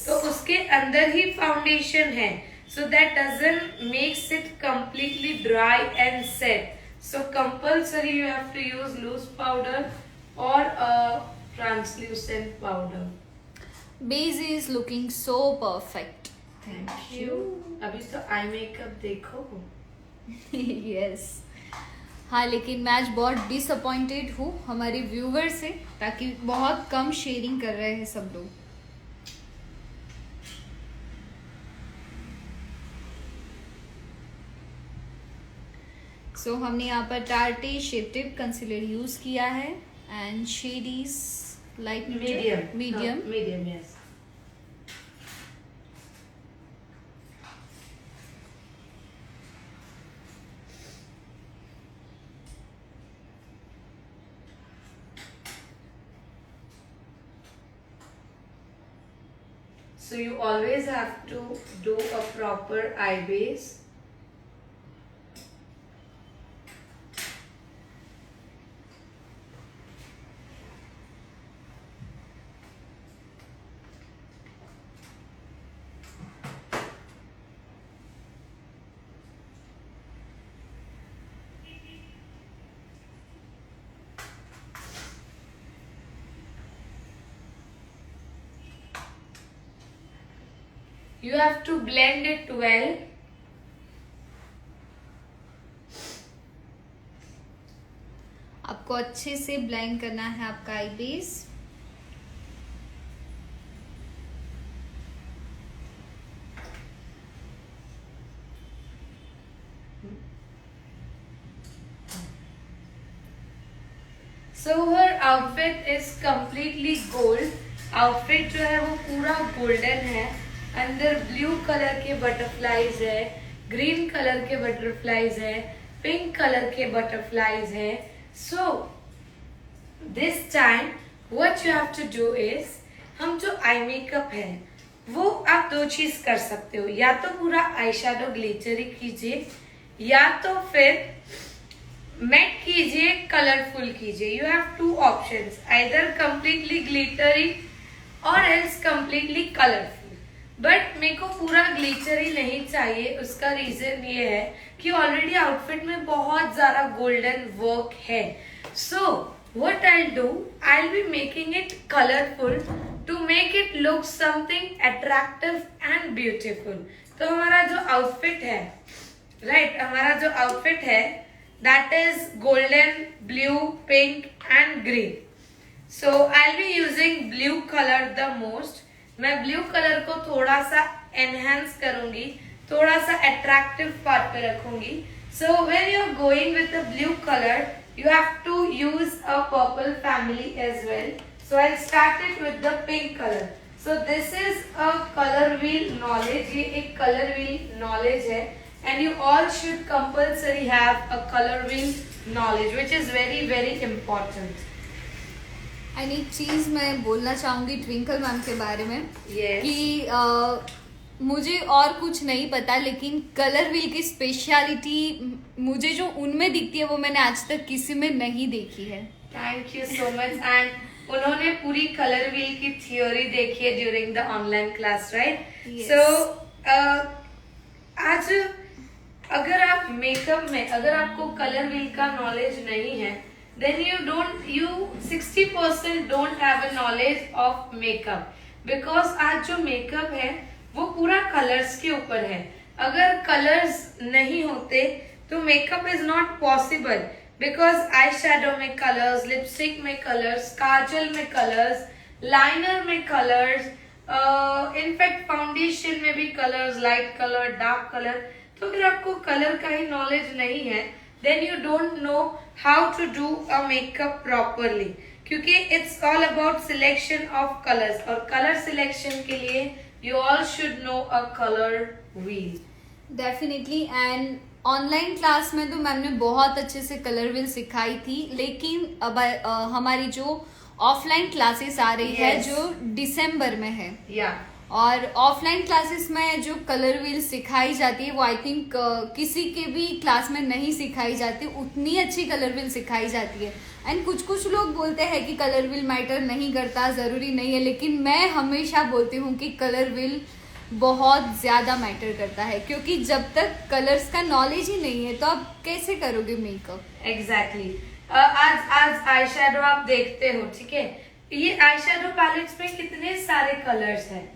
तो उसके अंदर ही फाउंडेशन है, so that doesn't makes it completely dry and set. So compulsory you have to use loose powder और translucent powder. Base is looking so perfect. Thank you. अभी तो आई मेकअप देखो. Yes. हाँ, लेकिन मैं आज बहुत डिसअपॉइंटेड हूँ हमारे व्यूवर से, ताकि बहुत कम शेयरिंग कर रहे हैं सब लोग. सो हमने यहाँ पर Tarte shape tape concealer use किया है and shade is light medium. Yes. So you always have to do a proper eye base. You have to blend it well. आपको अच्छे से ब्लेंड करना है आपका eye base. So her outfit is completely gold. Outfit जो है वो पूरा गोल्डन है. अंदर ब्लू कलर के बटरफ्लाईज है, ग्रीन कलर के बटरफ्लाईज है, पिंक कलर के बटरफ्लाईज है. So this time what you have to do is, हम जो आई मेकअप है वो आप दो चीज कर सकते हो. या तो पूरा आई शेडो ग्लिटरी कीजिए, या तो फिर मैट कीजिए, कलरफुल कीजिए. You have two options, either completely glittery और एल्स कंप्लीटली कलरफुल. बट मेरे को पूरा ग्लिटरी नहीं चाहिए. उसका रीजन ये है कि ऑलरेडी आउटफिट में बहुत ज्यादा गोल्डन वर्क है. So what I do, I will be making it colourful to make it look something attractive and beautiful. तो हमारा जो आउटफिट है, राइट, हमारा जो आउटफिट है that is golden, blue, pink and green. So I will be using blue colour the most. मैं ब्लू कलर को थोड़ा सा एनहेंस करूंगी, थोड़ा सा अट्रैक्टिव पार्ट पे रखूंगी. So when you are going with the blue colour, you have to use a purple family as well. So I'll start it with the pink color. So this is a color wheel knowledge. ये एक color wheel knowledge है, and you all should compulsory have a color wheel knowledge, which is very very important. And एक चीज मैं बोलना चाहूंगी ट्विंकल मैम के बारे में. Yes. कि मुझे और कुछ नहीं पता, लेकिन कलर व्हील की स्पेशलिटी मुझे जो उनमें दिखती है वो मैंने आज तक किसी में नहीं देखी है. Thank you so much. And उन्होंने पूरी कलर व्हील की थ्योरी देखी है during the online class, right? Yes. So आज अगर आप मेकअप में, अगर आपको कलर व्हील का नॉलेज नहीं है, then you 60% don't have a knowledge of makeup, because आज जो मेकअप है वो पूरा कलर्स के ऊपर है. अगर कलर्स नहीं होते तो makeup is not possible, because eye shadow में कलर्स, लिपस्टिक में कलर्स, काजल में कलर्स, लाइनर में कलर्स, इनफैक्ट फाउंडेशन में भी colours, light colour, dark colour. तो अगर आपको कलर का ही नॉलेज नहीं है, then you don't know how to do a makeup properly. क्योंकि it's all about selection of colours, और कलर सिलेक्शन के लिए you all should know a colour wheel. Definitely. And online class में तो मैम ने बहुत अच्छे से कलर व्हील सिखाई थी, लेकिन अब हमारी जो ऑफलाइन क्लासेस आ रही है Yes. जो दिसंबर में है, या और ऑफलाइन क्लासेस में जो कलर व्हील सिखाई जाती है वो आई थिंक किसी के भी क्लास में नहीं सिखाई जाती, उतनी अच्छी कलर व्हील सिखाई जाती है। एंड कुछ लोग बोलते हैं कि कलर व्हील मैटर नहीं करता, ज़रूरी नहीं है, लेकिन मैं हमेशा बोलती हूँ कि कलर व्हील बहुत ज़्यादा मैटर करता है, क्योंकि जब तक कलर्स का नॉलेज ही नहीं है तो आप कैसे करोगे मेकअप। एग्जैक्टली। आज आई शेडो आप देखते हो, ठीक है, ये आई शेडो पैलेट्स में कितने सारे कलर्स हैं,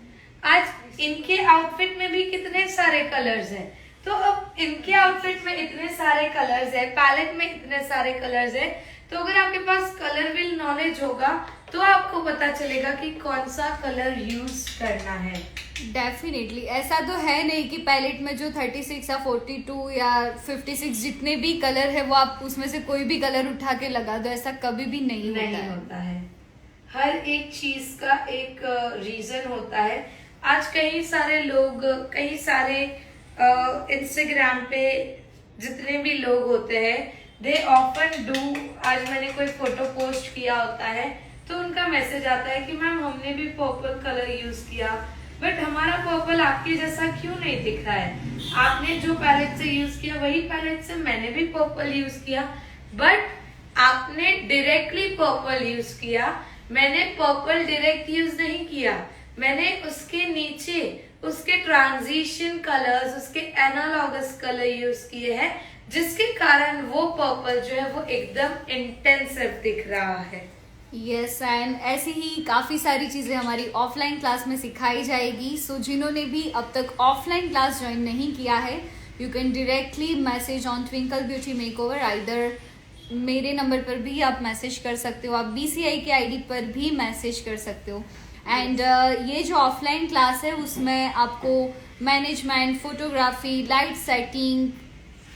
आज इनके आउटफिट में भी कितने सारे कलर्स हैं। तो अब इनके आउटफिट में इतने सारे कलर्स है, पैलेट में इतने सारे कलर्स है, तो अगर आपके पास कलर व्हील नॉलेज होगा तो आपको पता चलेगा कि कौन सा कलर यूज करना है। डेफिनेटली। ऐसा तो है नहीं कि पैलेट में जो 36 या 42 या 56 जितने भी कलर है वो आप उसमें से कोई भी कलर उठा के लगा दो, ऐसा कभी भी नहीं होता है। हर एक चीज का एक रीजन होता है। आज कई सारे लोग, कई सारे इंस्टाग्राम पे जितने भी लोग होते हैं, दे ऑफन डू, आज मैंने कोई फोटो पोस्ट किया होता है तो उनका मैसेज आता है कि मैम हमने भी पर्पल कलर यूज किया, बट हमारा पर्पल आपके जैसा क्यों नहीं दिख रहा है। आपने जो पैलेट से यूज किया वही पैलेट से मैंने भी पर्पल यूज किया, बट आपने डायरेक्टली पर्पल यूज किया, मैंने पर्पल डायरेक्ट यूज नहीं किया, मैंने उसके नीचे उसके ट्रांजिशन कलर्स, उसके एनालॉगस कलर यूज किए हैं, जिसके कारण वो पर्पल जो है वो एकदम इंटेंसिव दिख रहा है। यस। एंड ऐसी ही काफ़ी सारी चीज़ें हमारी ऑफलाइन क्लास में सिखाई जाएगी। सो जिन्होंने भी अब तक ऑफलाइन क्लास ज्वाइन नहीं किया है, you can directly message on twinkle beauty makeover. Either मेरे नंबर पर भी आप मैसेज कर सकते हो, आप BCI के ID पर भी मैसेज कर सकते हो। एंड ये जो ऑफलाइन क्लास है उसमें आपको management, photography, light setting,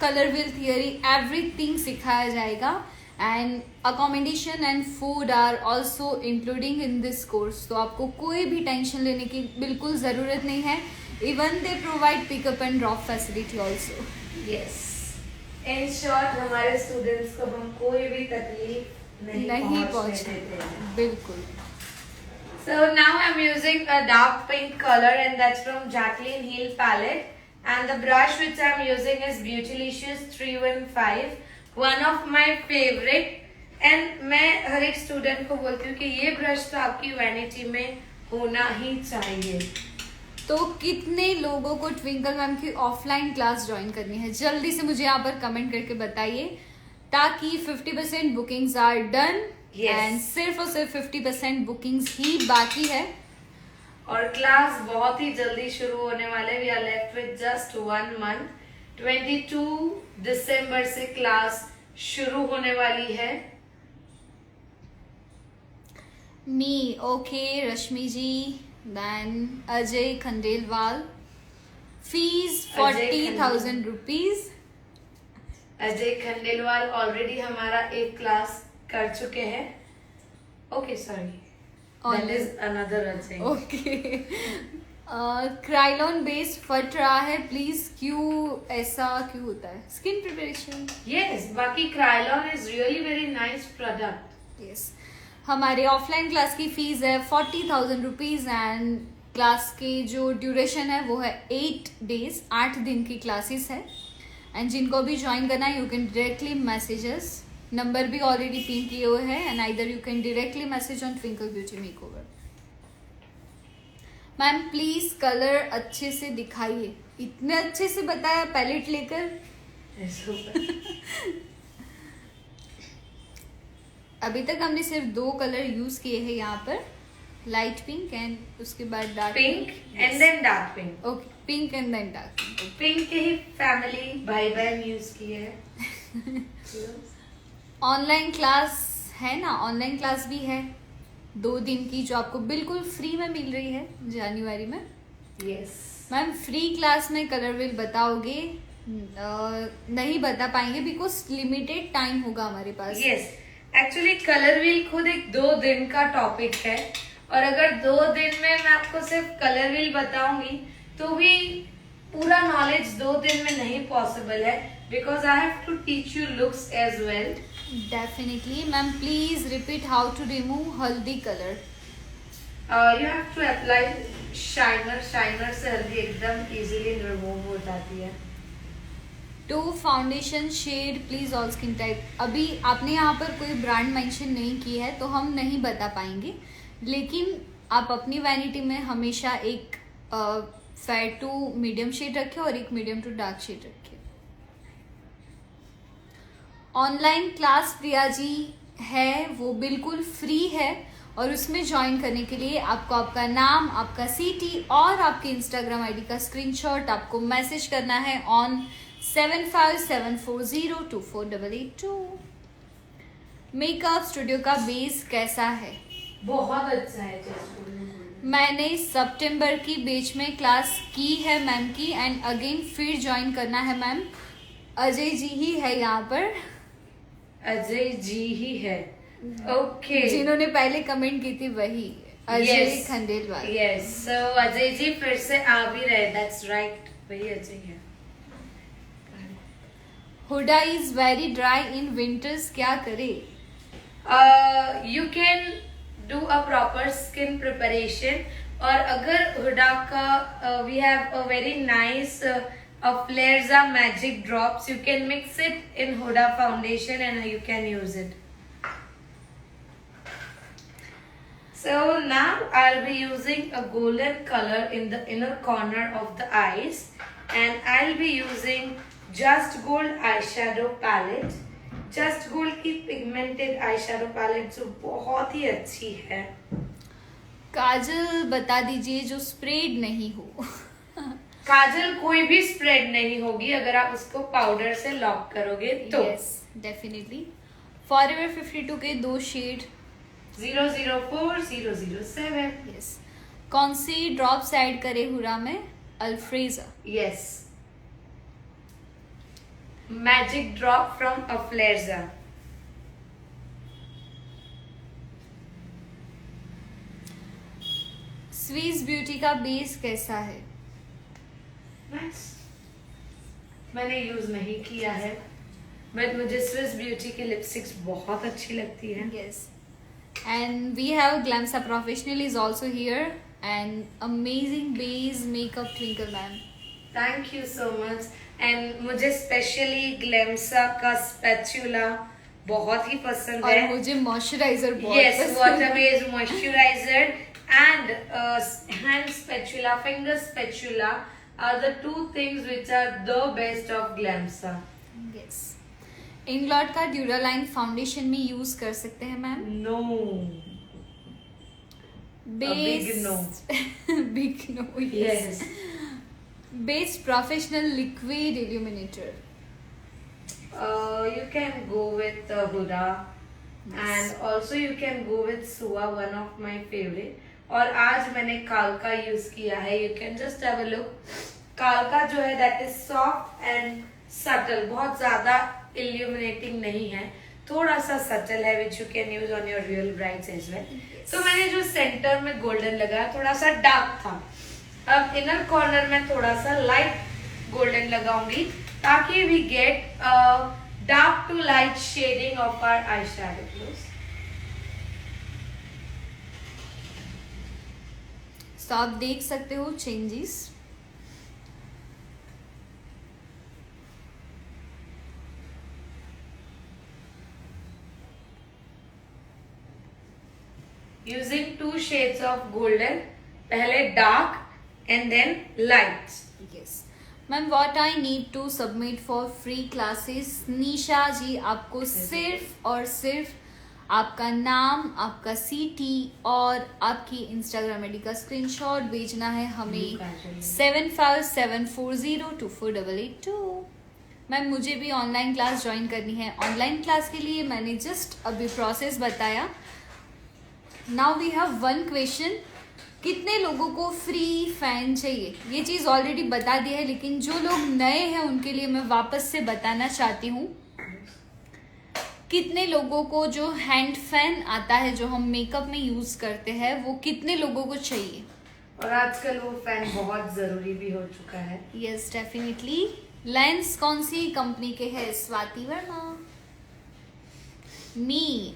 colour wheel theory, everything सिखाया जाएगा। And accommodation and food are also including in this course, तो आपको कोई भी टेंशन लेने की बिल्कुल ज़रूरत नहीं है। Even they provide pickup and drop facility also. Yes, in short हमारे स्टूडेंट्स को हम कोई भी तकलीफ नहीं पहुंचने देते। बिल्कुल। So now I'm using a dark pink color and that's from Jacqueline Hill palette, and the brush which I'm using is Beautylicious 315, one of my favorite, and मैं हर एक स्टूडेंट को बोलती हूँ कि ये ब्रश तो आपकी वैनिटी में होना ही चाहिए। तो कितने लोगों को ट्विंकल मैम की ऑफलाइन क्लास ज्वाइन करनी है, जल्दी से मुझे यहाँ पर कमेंट करके बताइए, ताकि 50% बुकिंग्स आर डन। एंड सिर्फ और सिर्फ 50% बुकिंग्स ही बाकी है, और क्लास बहुत ही जल्दी शुरू होने वाले। We are left with just 1 month. 22 दिसंबर से क्लास शुरू होने वाली है। Me okay Rashmi ji, then Ajay Khandelwal, fees 40,000 rupees. Ajay Khandelwal already हमारा एक क्लास कर चुके हैं। Okay sorry, that is another Ajay. Okay. Kryolan base फट रहा है, प्लीज क्यों, ऐसा क्यों होता है? Skin preparation. यस, बाकी Kryolan is really very nice product. Yes. हमारे ऑफलाइन क्लास की फीस है 40,000 रुपीज, एंड क्लास की जो ड्यूरेशन है वो है 8 डेज, 8 दिन की क्लासेस है। एंड जिनको भी ज्वाइन करना है, you can directly messages, number भी ऑलरेडी पिन किए हुए हैं, and either you can directly message on twinkle beauty makeover. Ma'am please colour अच्छे से दिखाइए, इतने अच्छे से बताया पैलेट लेकर। अभी तक हमने सिर्फ 2 कलर यूज किए हैं यहाँ पर, लाइट पिंक एंड उसके बाद dark pink and then dark pink. Okay, pink and then dark pink. Pink के ही फैमिली भाई बहन यूज किए हैं। ऑनलाइन क्लास है ना, ऑनलाइन क्लास भी है 2 दिन की, जो आपको बिल्कुल फ्री में मिल रही है जनवरी में। यस मैम, फ्री क्लास में कलर व्हील बताओगे? नहीं बता पाएंगे बिकॉज लिमिटेड टाइम होगा हमारे पास। यस, एक्चुअली कलर व्हील खुद एक 2 दिन का टॉपिक है, और अगर 2 दिन में मैं आपको सिर्फ कलर व्हील बताऊंगी तो भी पूरा नॉलेज 2 दिन में नहीं पॉसिबल है, because I have to teach you looks as well. Definitely ma'am, please repeat how to remove haldi colour. You have to apply shiner. Shiner से हल्दी एकदम इजीली रिमूव हो जाती है. Two foundation shade please all skin type. अभी आपने यहाँ पर कोई ब्रांड मेंशन नहीं की है तो हम नहीं बता पाएंगे, लेकिन आप अपनी वैनिटी में हमेशा एक फेयर टू मीडियम शेड रखें और एक मीडियम टू डार्क शेड रखें. ऑनलाइन क्लास प्रिया जी है वो बिल्कुल फ्री है, और उसमें ज्वाइन करने के लिए आपको आपका नाम, आपका सिटी और आपके इंस्टाग्राम आईडी का स्क्रीनशॉट आपको मैसेज करना है ऑन 7574024882. मेकअप स्टूडियो का बेस कैसा है? बहुत अच्छा है. मैंने सितंबर की बैच में क्लास की है मैम की, एंड अगेन फिर ज्वाइन करना है मैम. अजय जी ही है यहाँ पर. अजय जी ही है. ओके. जिन्होंने पहले कमेंट की थी वही अजय खंडेलवाल. यस, सो अजय जी फिर से आ भी रहे. दैट्स राइट, वही अजय है. Huda is very dry in winters, क्या करे? You can do a proper skin preparation. और अगर हुडा का we have a very nice Flerza magic drops, you can mix it in Huda foundation and you can use it. So now I'll be using a golden color in the inner corner of the eyes, and I'll be using Just Gold eyeshadow palette. Just Gold की pigmented eyeshadow palette जो बहुत ही अच्छी है. काजल बता दीजिए जो स्प्रेड नहीं हो. काजल कोई भी स्प्रेड नहीं होगी अगर आप उसको पाउडर से लॉक करोगे तो. Yes definitely. फॉरएवर 52 के 2 शेड 004 007. यस. कौन सी ड्रॉप्स ऐड करे हुरा में? Aflerza. Yes. Magic drop from Aflerza. Swiss beauty का बेस कैसा है? Nice. मैंने यूज नहीं किया है, बट मुझे स्विस ब्यूटी की लिपस्टिक्स बहुत अच्छी लगती है. Yes. And we have Glamsa professional is also here, and amazing base makeup Twinkle ma'am. Thank you so much. And मुझे स्पेशली ग्लैम्सा का स्पैचुला बहुत ही पसंद और है. मुझे मॉइस्चराइजर बहुत Yes, पसंद water based moisturizer and hand spatula, finger spatula are the 2 things which are the best of Glamsa. Yes. Inglot का ड्यूरालाइन फाउंडेशन में यूज कर सकते हैं ma'am? No. Base big no. Big no. Yes. Base professional liquid illuminator. You can go with Huda, and also you can go with Sua, one of my favorite. और आज मैंने कालका यूज किया है. You can just have a look. कालका जो है that is soft and subtle, बहुत ज्यादा illuminating नहीं है, थोड़ा सा subtle है, which you can use on your real brides as well. तो मैंने जो सेंटर में गोल्डन लगाया थोड़ा सा डार्क था. अब इनर कॉर्नर में थोड़ा सा लाइट गोल्डन लगाऊंगी ताकि we get dark to light shading of our eye shadow gloss. तो आप देख सकते हो changes. Using 2 shades of golden, पहले dark and then light. Yes. Ma'am what I need to submit for free classes? Nisha ji, आपको सिर्फ और सिर्फ आपका नाम, आपका सिटी और आपकी इंस्टाग्राम आईडी का स्क्रीनशॉट भेजना है हमें 7574024882. मैम मुझे भी ऑनलाइन क्लास ज्वाइन करनी है. ऑनलाइन क्लास के लिए मैंने जस्ट अभी प्रोसेस बताया. Now we have 1 question. कितने लोगों को फ्री फैन चाहिए? ये चीज़ ऑलरेडी बता दी है, लेकिन जो लोग नए हैं उनके लिए मैं वापस से बताना चाहती हूँ. कितने लोगों को जो हैंड फैन आता है जो हम मेकअप में यूज करते हैं वो कितने लोगों को चाहिए? और आजकल वो फैन बहुत जरूरी भी हो चुका है। Yes definitely. लेंस कौन सी कंपनी के है? स्वाति वर्मा। मी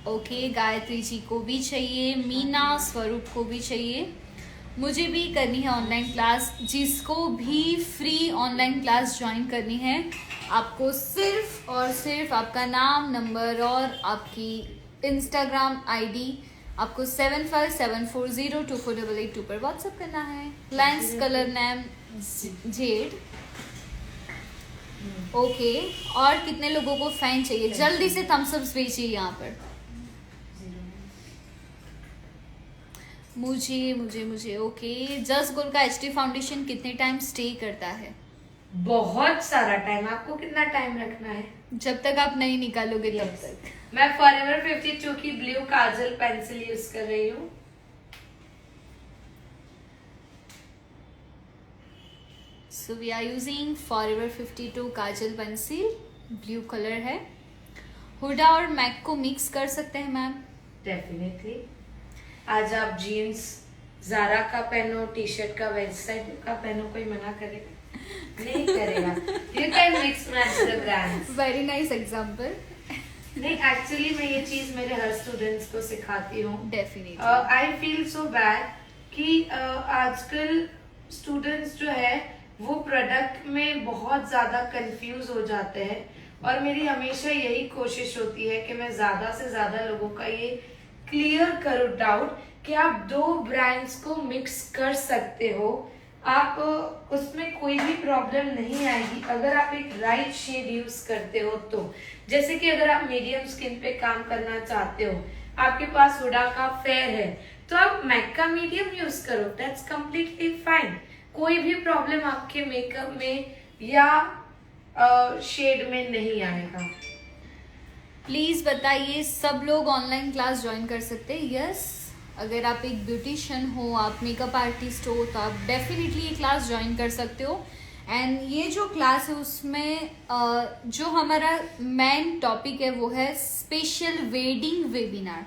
ओके गायत्री जी को भी चाहिए, मीना स्वरूप को भी चाहिए। मुझे भी करनी है ऑनलाइन क्लास। जिसको भी फ्री ऑनलाइन क्लास ज्वाइन करनी है आपको सिर्फ और सिर्फ आपका नाम, नंबर और आपकी इंस्टाग्राम आईडी आपको 7574024882 पर व्हाट्सएप करना है। Lens colour name Z. Okay और कितने लोगों को फैन चाहिए? जल्दी से थम्स अप्स भेजिए यहाँ पर। मुझे ओके। जस्ट गोल का एचडी फाउंडेशन कितने टाइम स्टे करता है? बहुत सारा टाइम। आपको कितना टाइम रखना है? जब तक आप नहीं निकालोगे तब तक। मैं फॉरएवर 52 की ब्लू काजल पेंसिल यूज कर रही हूँ। So we are using Forever 52 kajal pencil, blue colour है। हुडा और मैक को मिक्स कर सकते हैं मैम? डेफिनेटली। आज आप जीन्स जारा का पहनो, टी शर्ट का वेबसाइट का पहनो, कोई मना करेगा? नहीं करेगा। You can mix match the brands. Very nice example. नहीं, एक्चुअली मैं ये चीज मेरे हर स्टूडेंट्स को सिखाती हूँ। Definitely. I feel so bad कि आजकल स्टूडेंट्स जो है वो प्रोडक्ट में बहुत ज्यादा कंफ्यूज हो जाते हैं, और मेरी हमेशा यही कोशिश होती है कि मैं ज्यादा से ज्यादा लोगों का ये क्लियर करूँ डाउट कि आप दो ब्रांड्स को मिक्स कर सकते हो। आप उसमें कोई भी प्रॉब्लम नहीं आएगी अगर आप एक राइट शेड यूज करते हो तो। जैसे कि अगर आप मीडियम स्किन पे काम करना चाहते हो, आपके पास हुडा का फेयर है, तो आप मैक का मीडियम यूज करो, दैट्स कम्प्लीटली फाइन। कोई भी प्रॉब्लम आपके मेकअप में या शेड में नहीं आएगा। प्लीज बताइए सब लोग ऑनलाइन क्लास ज्वाइन कर सकते हैं? यस अगर आप एक ब्यूटिशियन हो, आप मेकअप आर्टिस्ट हो, तो आप डेफिनेटली ये क्लास ज्वाइन कर सकते हो। एंड ये जो क्लास है उसमें जो हमारा मेन टॉपिक है वो है स्पेशल वेडिंग वेबिनार।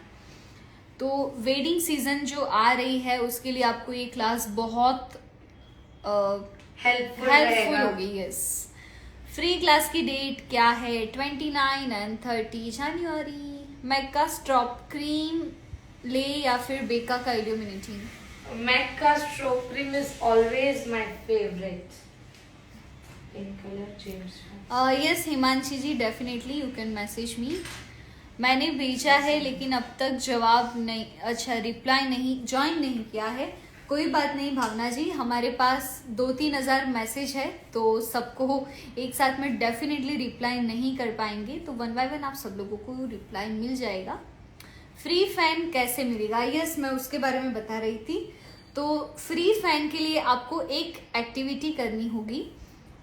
तो वेडिंग सीजन जो आ रही है उसके लिए आपको ये क्लास बहुत हेल्पफुल होगी। यस फ्री क्लास की डेट क्या है? 29 एंड 30 जनवरी। मैक का स्ट्रॉप क्रीम ले या फिर बेका का इल्यूमिनेटिंग? मैक का stroke cream is always my favourite. Pink colour gems. Yes Himanshi ji definitely you can message me. मैंने भेजा है लेकिन अब तक जवाब नहीं, अच्छा रिप्लाई नहीं, ज्वाइन नहीं किया है। कोई बात नहीं भावना जी, हमारे पास 2-3 हज़ार मैसेज है तो सबको एक साथ में डेफिनेटली रिप्लाई नहीं कर पाएंगे, तो 1 बाय 1 आप सब लोगों को रिप्लाई मिल जाएगा। फ्री फैन कैसे मिलेगा? यस मैं उसके बारे में बता रही थी। तो फ्री फैन के लिए आपको एक एक्टिविटी करनी होगी,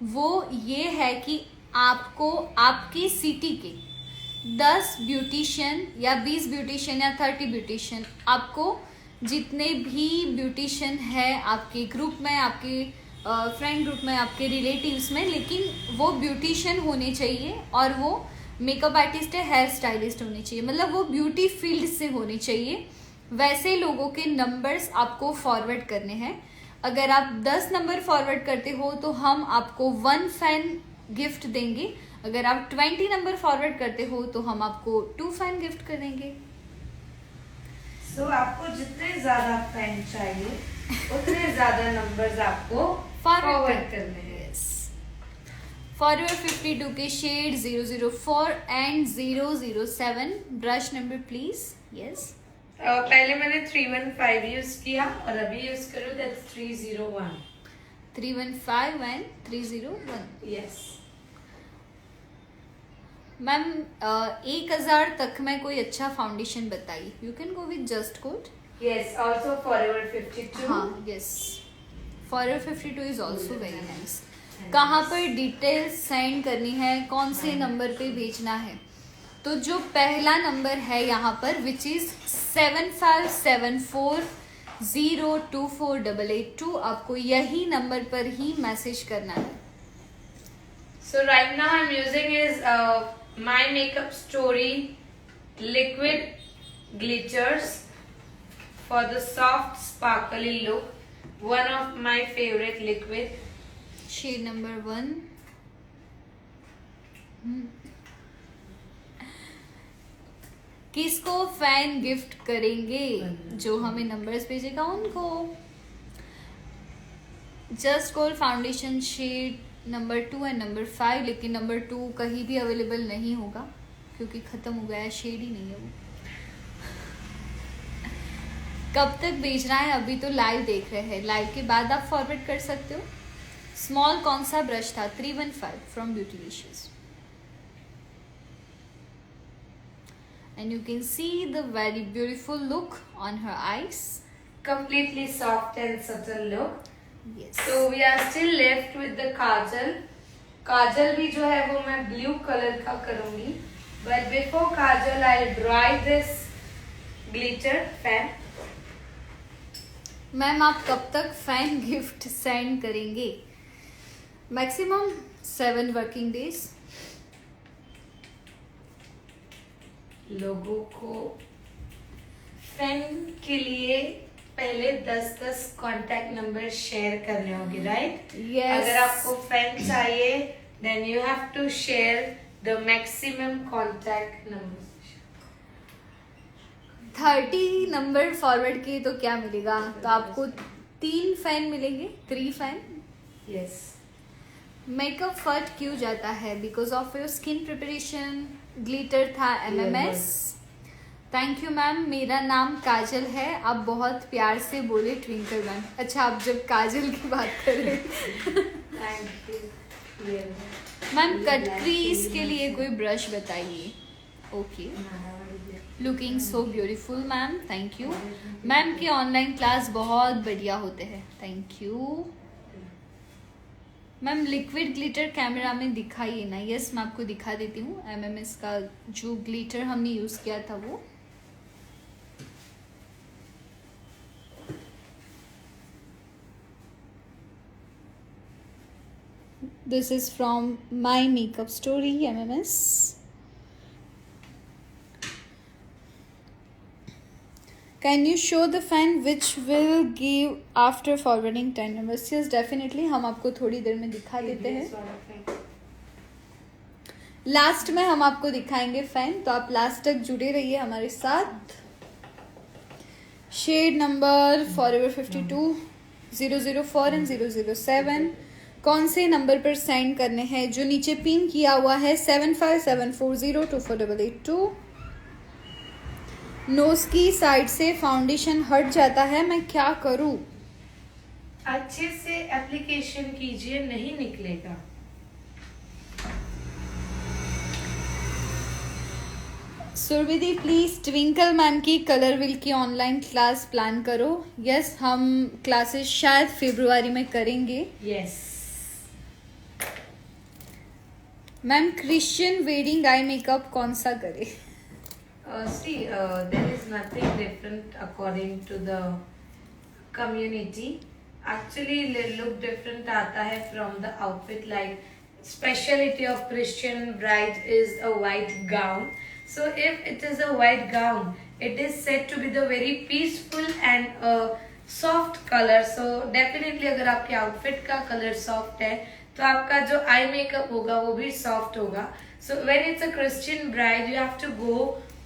वो ये है कि आपको आपकी सिटी के 10 ब्यूटिशियन या 20 ब्यूटिशियन या 30 ब्यूटिशियन, आपको जितने भी ब्यूटिशियन है आपके ग्रुप में, आपके फ्रेंड ग्रुप में, आपके रिलेटिव्स में, लेकिन वो ब्यूटिशियन होने चाहिए और वो मेकअप आर्टिस्ट है, हेयर स्टाइलिस्ट होने चाहिए, मतलब वो ब्यूटी फील्ड से होने चाहिए। वैसे लोगों के नंबर्स आपको फॉरवर्ड करने हैं। अगर आप 10 नंबर फॉरवर्ड करते हो तो हम आपको 1 फैन गिफ्ट देंगे। अगर आप 20 नंबर फॉरवर्ड करते हो तो हम आपको 2 फैन गिफ्ट करेंगे। सो आपको जितने ज्यादा फैन चाहिए उतने ज्यादा नंबर्स आपको फॉरवर्ड करने हैं। फॉरवर्ड 52 के shade 004 and 007 brush number please. Yes पहले मैंने 315 यूज किया और अभी यूज करूँ दैट्स 301। 315 एंड 301। यस मैम 1000 तक में कोई अच्छा फाउंडेशन बताइए। You can go with just code. Yes also forever 52। हाँ yes forever 52 is also very nice. कहाँ पर डिटेल्स सेंड करनी है, कौन से नंबर पे भेजना है? तो जो पहला नंबर है यहाँ पर विच इज 7574024882, आपको यही नंबर पर ही मैसेज करना है। So right now I'm using is My Makeup Story liquid glitters for the soft sparkly look. One of my favorite liquid. Shade number 1. किसको फैन गिफ्ट करेंगे? जो हमें नंबर्स भेजेगा उनको. Just gold foundation shade number 2 and number 5. लेकिन नंबर 2 कहीं भी अवेलेबल नहीं होगा क्योंकि खत्म हो गया है, शेड ही नहीं है वो. कब तक भेजना है? अभी तो लाइव देख रहे हैं, लाइव के बाद आप फॉरवर्ड कर सकते हो. स्मॉल कौन सा ब्रश था? 315 from ब्यूटीलिशियस. And you can see the very beautiful look on her eyes. Completely soft and subtle look. Yes. So we are still left with the काजल. काजल भी जो है वो मैं ब्लू कलर का करूंगी. But before Kajal, I'll dry this glitter fan. Ma'am आप कब तक फैन गिफ्ट सेंड करेंगे? Maximum 7 working days. लोगों को फैन के लिए पहले 10-10 कांटेक्ट नंबर शेयर करने होंगे, राइट? Yes. अगर आपको फैन चाहिए then you have to share the maximum contact number. 30 number forward किए तो क्या मिलेगा? तो आपको 3 फैन मिलेंगे. 3 फैन. यस. मेकअप फट क्यों जाता है? Because of your skin preparation. Glitter था MMS. Thank you ma'am. मेरा नाम काजल है. आप बहुत प्यार से बोले ट्विंकल मैम. अच्छा, आप जब काजल की बात कर रहे thank you ma'am. Cut crease के लिए कोई ब्रश बताइए. Okay. Looking so beautiful ma'am. Thank you ma'am. के ऑनलाइन क्लास बहुत बढ़िया होते हैं. Thank you ma'am. Liquid glitter camera में दिखाइए ना. यस, मैं आपको दिखा देती हूँ. MMS का जो ग्लिटर हमने यूज किया था वो. This is from my makeup story MMS. Can you show the fan which will give after forwarding 10 numbers? Yes, definitely. हम आपको थोड़ी देर में दिखा देते हैं. लास्ट में हम आपको दिखाएंगे फैन, तो आप लास्ट तक जुड़े रहिए हमारे साथ. Shade number Forever 52, 004 and 007. कौन से नंबर पर सेंड करने हैं? जो नीचे पिन किया हुआ है 7574024882. नोज की साइड से फाउंडेशन हट जाता है, मैं क्या करूं? अच्छे से एप्लीकेशन कीजिए, नहीं निकलेगा. सुरविधि प्लीज ट्विंकल मैम की कलर विल की ऑनलाइन क्लास प्लान करो. यस, हम क्लासेस शायद फरवरी में करेंगे. Yes ma'am. Christian wedding eye makeup कौन सा करे? see, there is nothing different according to the community. Actually, look different आता है from the outfit. Like speciality of Christian bride is a white gown. So if it is a white gown, it is said to be the very peaceful and soft color. So definitely अगर आपके outfit का color soft है तो आपका जो eye makeup होगा वो भी soft होगा. So when it's a Christian bride, you have to go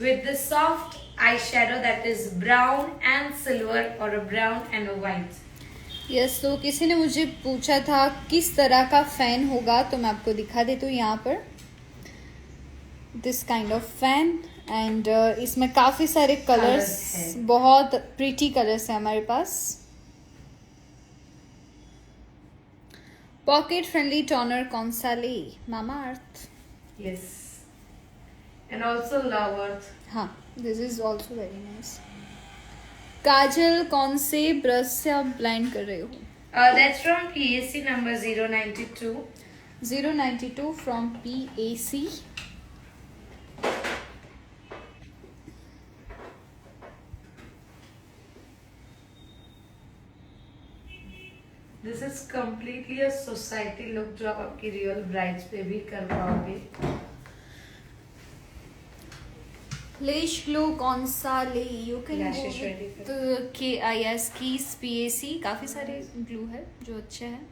with the soft eyeshadow that is brown and silver or a brown and a white. Yes, तो किसी ने मुझे पूछा था किस तरह का फैन होगा, तो मैं आपको दिखा देती हूँ यहाँ पर. This kind of fan. And इसमें काफ़ी सारे कलर्स, बहुत प्रिटी कलर्स हैं हमारे पास. पॉकेट फ्रेंडली टोनर कौन सा ले? Mamaearth. Yes. And also Love Earth. हाँ, this is also very nice. काजल कौन से ब्रश से आप ब्लेंड कर रहे हो? That's from PAC number 092. 092 from PAC. This is completely a society look जो आप आपकी रियल ब्राइड्स पे भी कर पाओगे. लेश ग्लो कौन सा ले, you can Lashes ready KIS कीस PAC, काफी सारे ग्लू है जो अच्छे हैं।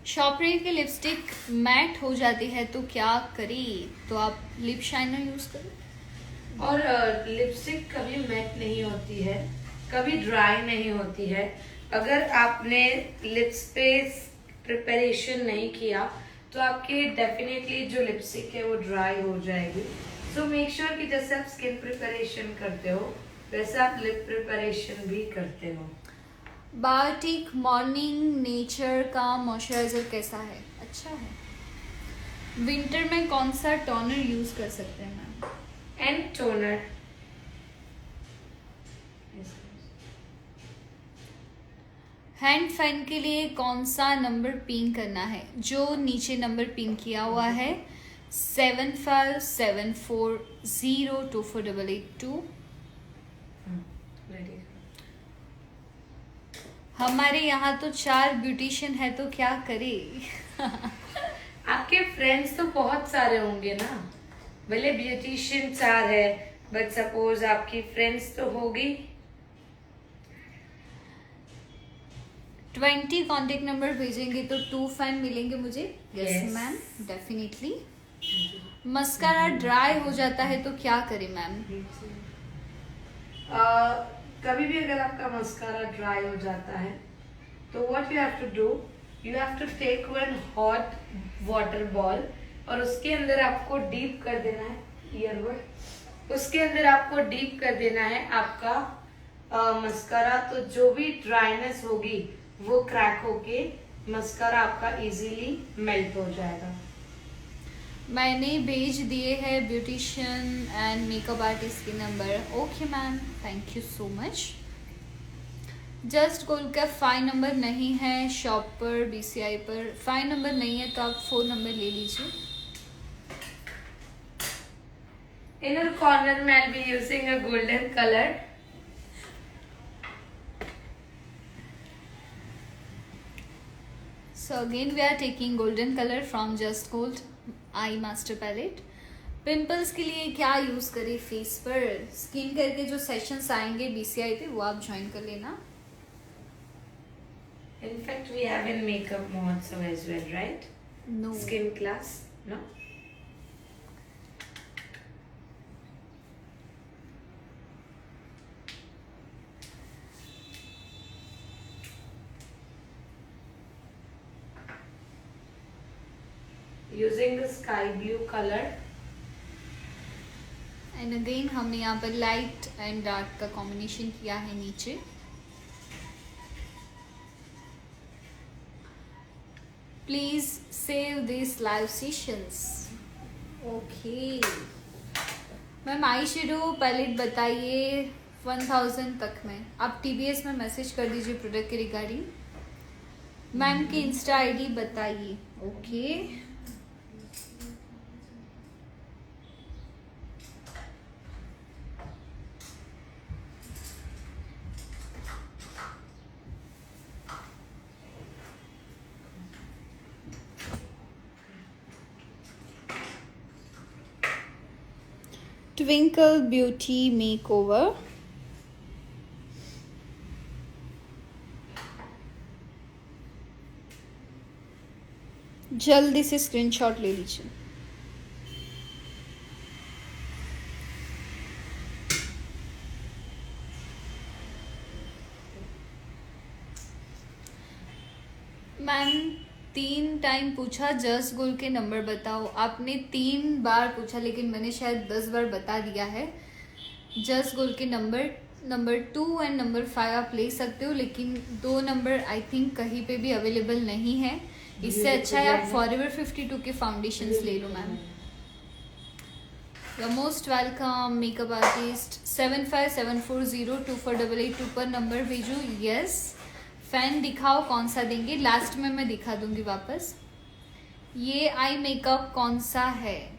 शॉपरे की लिपस्टिक मैट हो जाती है तो क्या करें, तो आप लिप शाइनर यूज करें। और लिपस्टिक कभी मैट नहीं होती है, कभी ड्राई नहीं होती है। अगर आपने लिप्स पे प्रिपरेशन नहीं किया तो आपके डेफिनेटली जो लिपस्टिक है वो ड्राई हो जाएगी। सो मेक श्योर कि जैसे आप स्किन प्रिपरेशन करते हो वैसे आप लिप प्रिपरेशन भी करते हो। बायोटिक मॉर्निंग नेचर का मॉइस्चराइजर कैसा है, अच्छा है। विंटर में कौन सा टोनर यूज कर सकते हैं ma'am. And toner. Hand fan के लिए कौन सा नंबर पिन करना है, जो नीचे नंबर पिन किया हुआ है 7574024882। हमारे यहाँ तो 4 ब्यूटिशियन है तो क्या करे। आपके फ्रेंड्स तो बहुत सारे होंगे ना, भले ब्यूटिशियन 4 है बट सपोज आपकी फ्रेंड्स तो होगी। 20 कांटेक्ट नंबर भेजेंगे तो 2 फैन मिलेंगे मुझे। Yes Yes. Ma'am, definitely. Mascara dry हो जाता है तो क्या करें मैम। कभी भी अगर आपका मस्कारा ड्राई हो जाता है तो what you have to do, you have to take one hot water bowl और उसके अंदर आपको डीप कर देना है ईयरबड, उसके अंदर आपको डीप कर देना है आपका मस्कारा। तो जो भी ड्राइनेस होगी वो क्रैक होके मस्कारा आपका इजीली मेल्ट हो जाएगा। मैंने भेज दिए हैं ब्यूटिशियन एंड मेकअप आर्टिस्ट के number. Okay ma'am, thank you so much. Just gold का 5 नंबर नहीं है शॉप पर, BCI पर 5 नंबर नहीं है तो आप 4 नंबर ले लीजिए। Inner corner में I'll be using a golden color. So again we are taking golden color from Just Gold Eye Master Palette. Pimples के लिए क्या यूज करें फेस पर, स्किन केयर के जो सेशंस आएंगे BCI पे वो आप ज्वाइन कर लेना। In fact, we have in makeup also as well, right? No Skin class, no? Using the sky blue color. And again हमने यहाँ पर लाइट एंड डार्क का कॉम्बिनेशन किया है नीचे। Please save this live sessions. Okay ma'am, eye shadow palette बताइए 1000 तक में। आप TBS में मैसेज कर दीजिए प्रोडक्ट के रिगार्डिंग। मैम की इंस्टा ID बताइए। Okay twinkle beauty makeover. जल्दी से स्क्रीनशॉट ले लीजिए। मैम 3 टाइम पूछा जस्ट गोल के नंबर बताओ। आपने 3 बार पूछा लेकिन मैंने शायद 10 बार बता दिया है। जस्ट गोल के नंबर 2 एंड नंबर 5 आप ले सकते हो, लेकिन 2 नंबर आई थिंक कहीं पे भी अवेलेबल नहीं है। इससे अच्छा है आप फॉरएवर 52 के फाउंडेशंस ले लो ma'am. You most welcome makeup artist. 7574024882 पर नंबर भेजो। यस फैन दिखाओ कौन सा देंगे, लास्ट में मैं दिखा दूंगी वापस। ये आई मेकअप कौन सा है।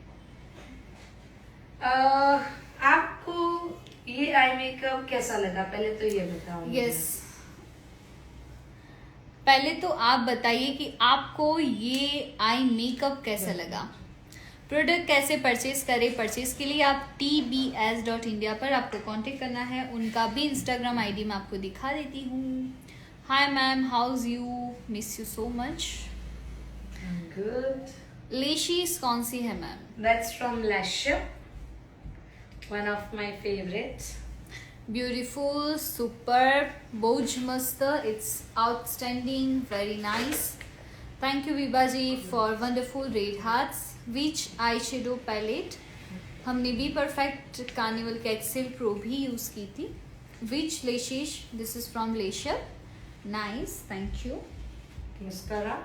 आपको ये आई मेकअप कैसा लगा, पहले तो ये बताओ। यस पहले तो आप बताइए कि आपको ये आई मेकअप कैसा लगा। प्रोडक्ट कैसे परचेज करें? परचेज के लिए आप tbs.india पर आपको कांटेक्ट करना है। उनका भी इंस्टाग्राम आईडी मैं आपको दिखा देती हूँ। Hi ma'am, how's you? Miss you so much. Good. Lashes कौन सी है ma'am? That's from Lasher, one of my favorites. Beautiful, super, बहुत मस्त, it's outstanding, very nice. Thank you Vibha ji for wonderful red hearts. Which eye shadow palette? हमने भी परफेक्ट कार्निवल के एक्सेल प्रो भी यूज की थी। Which lashes? This is from Lasher. Nice, thank you. Mascara.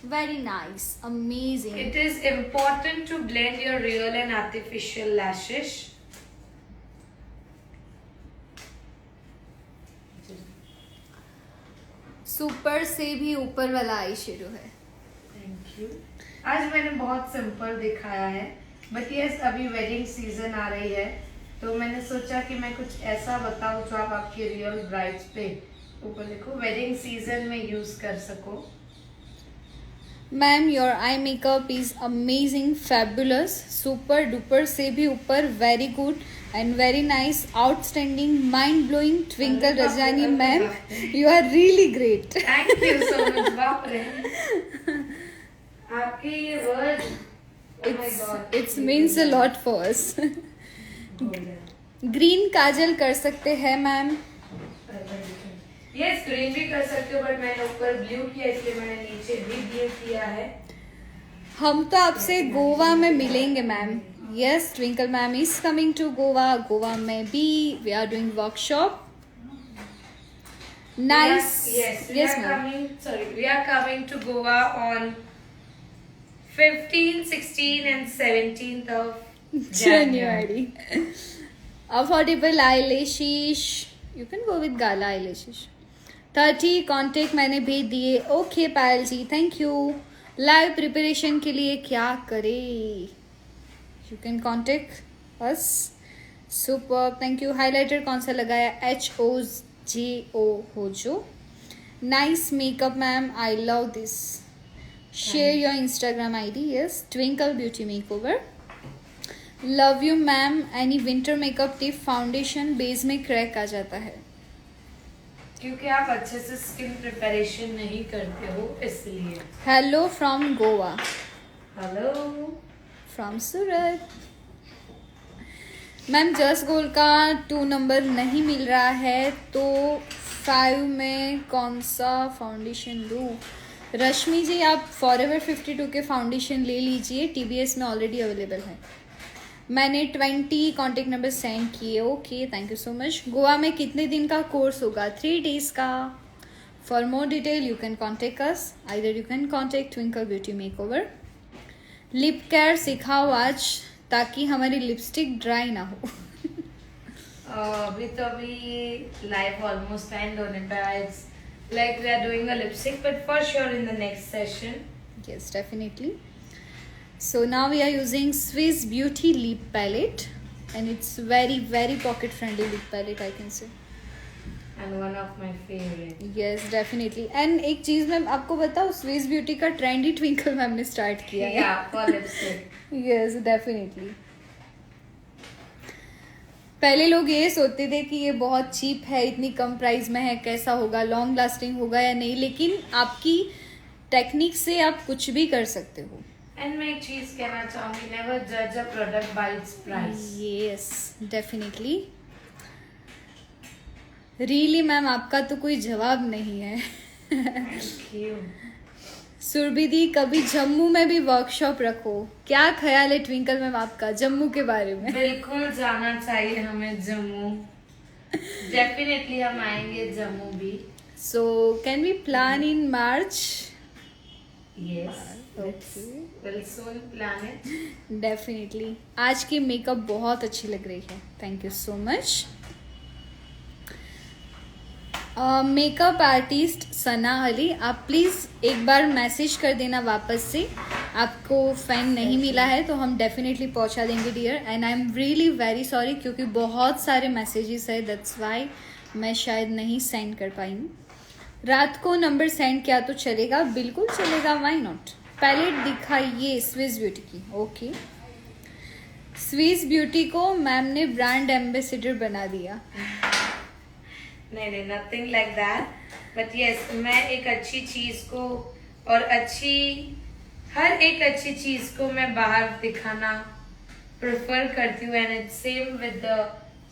Very nice, amazing. It is important to blend your real and artificial lashes. Super से भी ऊपर वाला आई शेडो है। Thank you. आज मैंने बहुत सिंपल दिखाया है, बट यस अभी वेडिंग सीजन आ रही है, तो मैंने सोचा कि मैं कुछ ऐसा बताऊं जो आप आपके रियल ब्राइड्स पे ऊपर देखो वेडिंग सीजन में यूज कर सको। Ma'am your eye makeup is amazing, fabulous, super duper से भी ऊपर, very good and very nice, outstanding, mind blowing, Twinkle Rajani ma'am, you are really great. Thank you so much. बाप रे, आपके ये word it's means a lot for us. Green काजल कर सकते हैं मैम? यस, ग्रीन भी कर सकते हो, बट मैंने ऊपर ब्लू किया इसलिए मैंने नीचे भी ब्लू किया है। हम तो आपसे गोवा में मिलेंगे ma'am. Yes, Twinkle ma'am is coming to Goa. Goa में भी we are doing workshop. Nice. Yes, we yes are ma'am. coming. Sorry, we are coming to Goa on 15th, 16th, and 17th of January. January. Affordable eyelashes. You can go with gala eyelashes. 30 contact मैंने भेज दिए। Okay Payal ji, thank you. Live preparation के लिए क्या करे? You can contact us. Super, thank you. Highlighter कौन सा लगाया? HOJO हो जो। Nice makeup ma'am, I love this. Share your Instagram ID। Yes, Twinkle beauty makeover. Love you ma'am. Any winter makeup tip? Foundation base में क्रैक आ जाता है। क्योंकि आप अच्छे से स्किन प्रिपरेशन नहीं करते हो इसलिए। Hello from Goa. Hello from Surat. Ma'am just gold का 2 नंबर नहीं मिल रहा है, तो 5 में कौन सा फाउंडेशन लूँ? रश्मि जी, आप फॉरएवर 52 के फाउंडेशन ले लीजिए, TBS में ऑलरेडी अवेलेबल है। मैंने 20 कॉन्टेक्ट नंबर सेंड किए। Okay, thank you so much. Goa में कितने दिन का कोर्स होगा? 3 days का। For more detail you can contact us, either you can contact twinkle beauty makeover. Lip care सिखाओ आज, ताकि हमारी लिपस्टिक ड्राई ना हो। अभी तो अभी लाइव ऑलमोस्ट एंड होने पे it's like we are doing a lipstick, but for sure in the next session. Yes, definitely. So now we are using Swiss Beauty lip palette, and it's very pocket friendly lip palette, I can say. And one of my favorite. Yes, definitely. And एक चीज मैं आपको बताऊँ, Swiss Beauty का ट्रेंड ही ट्विंकल मैम ने स्टार्ट किया है। Yeah, for lipstick. Yes, definitely. पहले लोग ये सोचते थे कि ये बहुत चीप है, इतनी कम प्राइस में है, कैसा होगा, लॉन्ग लास्टिंग होगा या नहीं, लेकिन आपकी टेक्निक से आप कुछ भी कर सकते हो। एंड मैं एक चीज कहना चाहूंगी, नेवर जज a product bye it's price. Yes, definitely. Really ma'am, आपका तो कोई जवाब नहीं है। Thank you. सुरभि दी, कभी जम्मू में भी वर्कशॉप रखो। क्या ख्याल है ट्विंकल मैम आपका जम्मू के बारे में? बिल्कुल जाना चाहिए हमें जम्मू। डेफिनेटली हम आएंगे जम्मू भी। So can we plan in March? Yes, Okay. Will soon plan it. Definitely. आज की मेकअप बहुत अच्छी लग रही है, thank you so much. Makeup artist Sana Ali, आप प्लीज़ एक बार मैसेज कर देना वापस से। आपको फैन नहीं मिला है तो हम डेफिनेटली पहुंचा देंगे dear, and I am really very sorry, क्योंकि बहुत सारे मैसेजेस है, दैट्स वाई मैं शायद नहीं सेंड कर पाई हूँ। रात को नंबर सेंड किया तो चलेगा? बिल्कुल चलेगा, व्हाई नॉट। पैलेट दिखाइए स्विस ब्यूटी की। ओके, स्विस ब्यूटी को मैम ने ब्रांड एम्बेसडर बना दिया। नहीं नहीं, nothing like that, but yes, मैं एक अच्छी चीज को और हर एक अच्छी चीज को मैं बाहर दिखाना प्रेफर करती हूँ, and it's same with the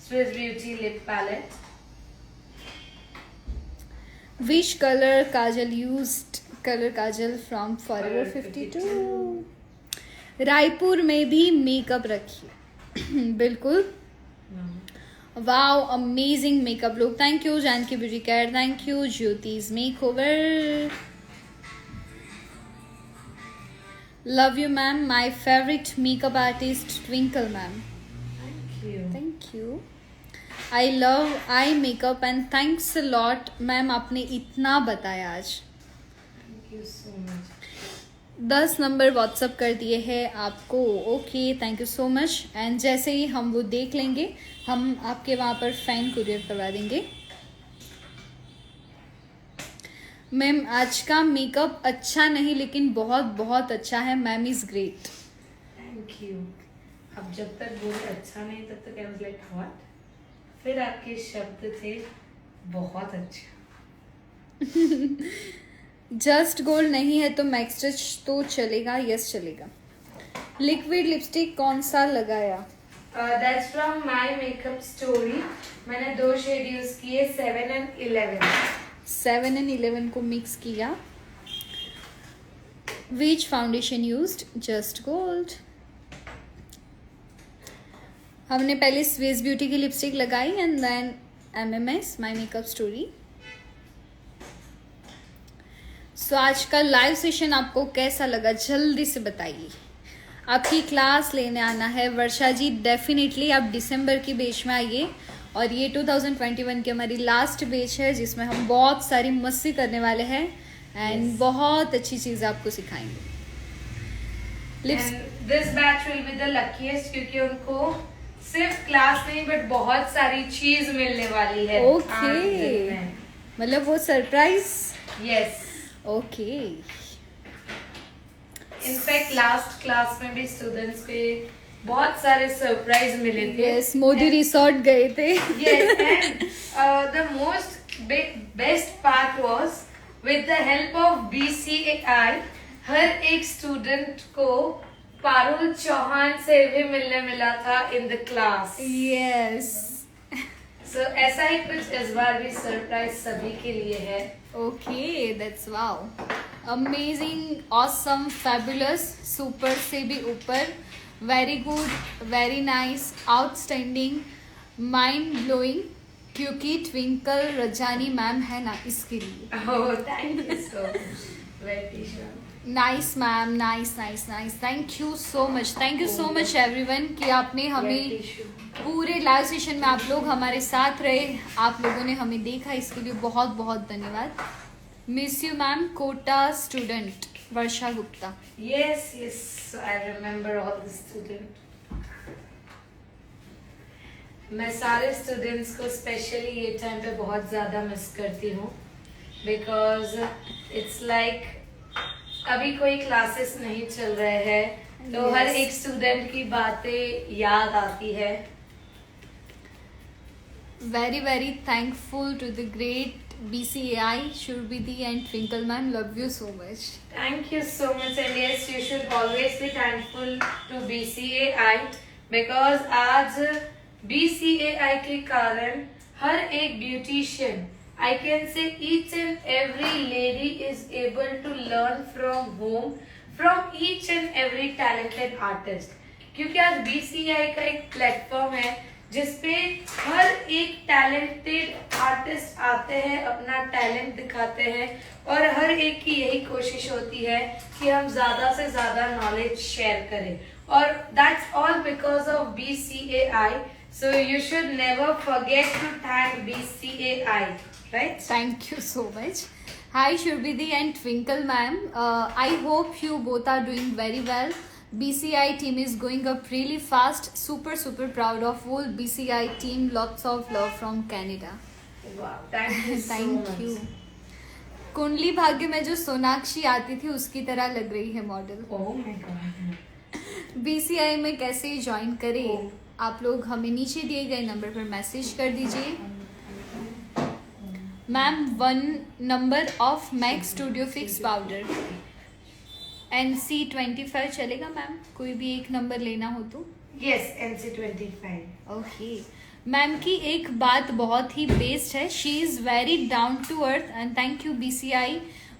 Swiss beauty lip palette. Which colour kajal used? Colour kajal from Forever 52। Raipur में भी मेकअप रखिए। बिल्कुल। Wow, amazing makeup look. Thank you Janki beauty care, thank you ज्योति's makeover. Love you ma'am, my favourite makeup artist Twinkle ma'am. Thank you. I love eye makeup and thanks a lot ma'am, आपने इतना बताया आज। Thank you so much. 10 number WhatsApp कर दिए हैं आपको। Okay, thank you so much. And जैसे ही हम वो देख लेंगे, हम आपके वहाँ पर फैन कुरियर करवा देंगे। मैम आज का मेकअप अच्छा नहीं लेकिन बहुत बहुत अच्छा है। Ma'am is great. Thank you. अब जब तक बोले अच्छा नहीं तब तक आई वाज लाइक व्हाट, फिर आपके शब्द थे बहुत अच्छा। जस्ट गोल्ड नहीं है तो मैक्स टच तो चलेगा? यस चलेगा। लिक्विड लिपस्टिक कौन सा लगाया? That's from my makeup story. मैंने 2 शेड यूज किए, 7 and 11। 7 and 11 को मिक्स किया। Which foundation used? Just gold. हमने पहले स्विस ब्यूटी की लिपस्टिक लगाई and then MMS my makeup story. So आज का लाइव सेशन आपको कैसा लगा जल्दी से बताइए। आपकी क्लास लेने आना है वर्षा जी, डेफिनेटली आप दिसंबर की बैच में आइए। और ये 2021 की हमारी लास्ट बैच है जिसमें हम बहुत सारी मस्ती करने वाले हैं एंड बहुत अच्छी चीज़ आपको सिखाएंगे। This batch will be the luckiest क्योंकि उनको सिर्फ क्लास नहीं बट बहुत सारी चीज मिलने वाली है। ओके, मतलब वो surprise. Yes. Okay. In fact last class में भी स्टूडेंट्स को बहुत सारे सरप्राइज मिले थे। यस, मोदी रिसोर्ट गए थे। Yes, and the most best part was with the help of BCAI हर एक स्टूडेंट को पारुल चौहान से भी मिलने मिला था इन द क्लास। यस। सो ऐसा ही कुछ इस बार भी सरप्राइज सभी के लिए है। Okay, that's wow, amazing, awesome, fabulous, super से भी ऊपर, very good, very nice, outstanding, mind blowing, क्योंकि ट्विंकल रजानी मैम है ना इसके लिए। Oh, thank you so much, very sure. Nice ma'am, nice nice nice, thank you so much, thank you so much everyone कि आपने हमें पूरे लाइव सेशन में आप लोग हमारे साथ रहे, आप लोगों ने हमें देखा, इसके लिए बहुत बहुत धन्यवाद। Miss you ma'am, Kota student Varsha Gupta. Yes yes, I remember all the student. मैं सारे स्टूडेंट्स को स्पेशली ये टाइम पे बहुत ज़्यादा मिस करती हूँ बिकॉज इट्स लाइक अभी कोई क्लासेस नहीं चल रहे हैं तो हर एक स्टूडेंट की बातें याद आती है। Very very thankful to the great BCAI, Shurbidi and Twinkle ma'am. Love you so much. Thank you so much and yes, you should always be thankful to BCAI because आज BCAI के कारण हर एक beautician, I can say each and every lady is able to learn from home from each and every talented artist. क्योंकि आज BCAI का एक प्लेटफॉर्म है जिसपे हर एक टैलेंटेड आर्टिस्ट आते हैं, अपना टैलेंट दिखाते हैं और हर एक की यही कोशिश होती है कि हम ज्यादा से ज्यादा नॉलेज शेयर करें और that's all because of BCAI. So you should never forget to thank BCAI, right? Thank you so much. Hi Shurbidi and Twinkle ma'am. I hope you both are doing very well. BCI team is going up really fast. Super proud of whole BCI team. Lots of love from Canada. Wow, thank you so Thank much. you. Kundali Bhagya में जो सोनाक्षी आती थी उसकी तरह लग रही है model. Oh my God. BCI में कैसे ज्वाइन करें? आप लोग हमें नीचे दिए गए नंबर पर मैसेज कर दीजिए। Ma'am 1 number of max studio fix powder NC25 चलेगा मैम? कोई भी एक नंबर लेना हो तो। Yes, NC25। ओके मैम की एक बात बहुत ही बेस्ट है, she is very down to earth and thank you BCI,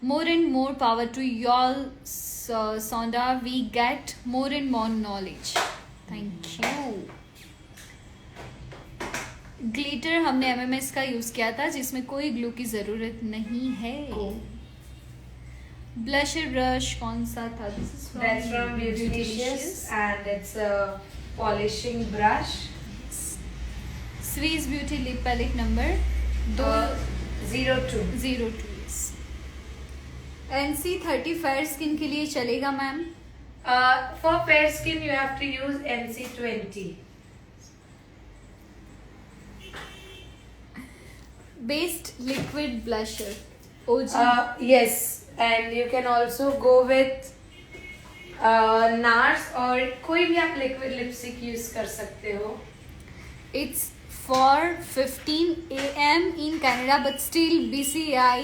more and more power to your सोंडा, we get more and more knowledge. Thank you. Glitter हमने MMS का यूज़ किया था जिसमें कोई ग्लू की ज़रूरत नहीं है। ब्लशर ब्रश कौन सा था? This is That's from Beautylicious and it's a polishing brush. Swiss beauty lip palette number 02. NC30 fair skin के लिए चलेगा मैम? For fair skin you have to use NC20. Based liquid blusher OG। Yes, and you can also go with NARS और कोई भी आप लिक्विड लिपस्टिक यूज कर सकते हो। It's for 15 AM in Canada, but still BCI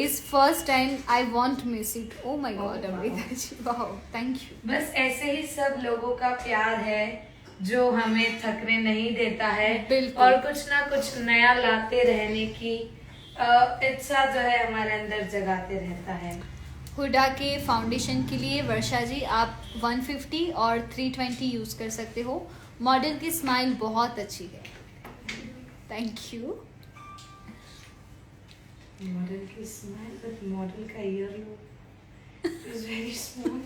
is first and I won't miss it. Oh my God, Amrita ji, wow, thank you. बस ऐसे ही सब लोगों का प्यार है जो हमें थकने नहीं देता है बिल्कुल। और कुछ ना कुछ नया लाते रहने की इच्छा जो है हमारे अंदर जगाते रहता है। हुडा के फाउंडेशन के लिए वर्षा जी आप 150 और 320 यूज कर सकते हो। मॉडल की स्माइल बहुत अच्छी है। Thank you. मॉडल की स्माइल, बट मॉडल का year is very small.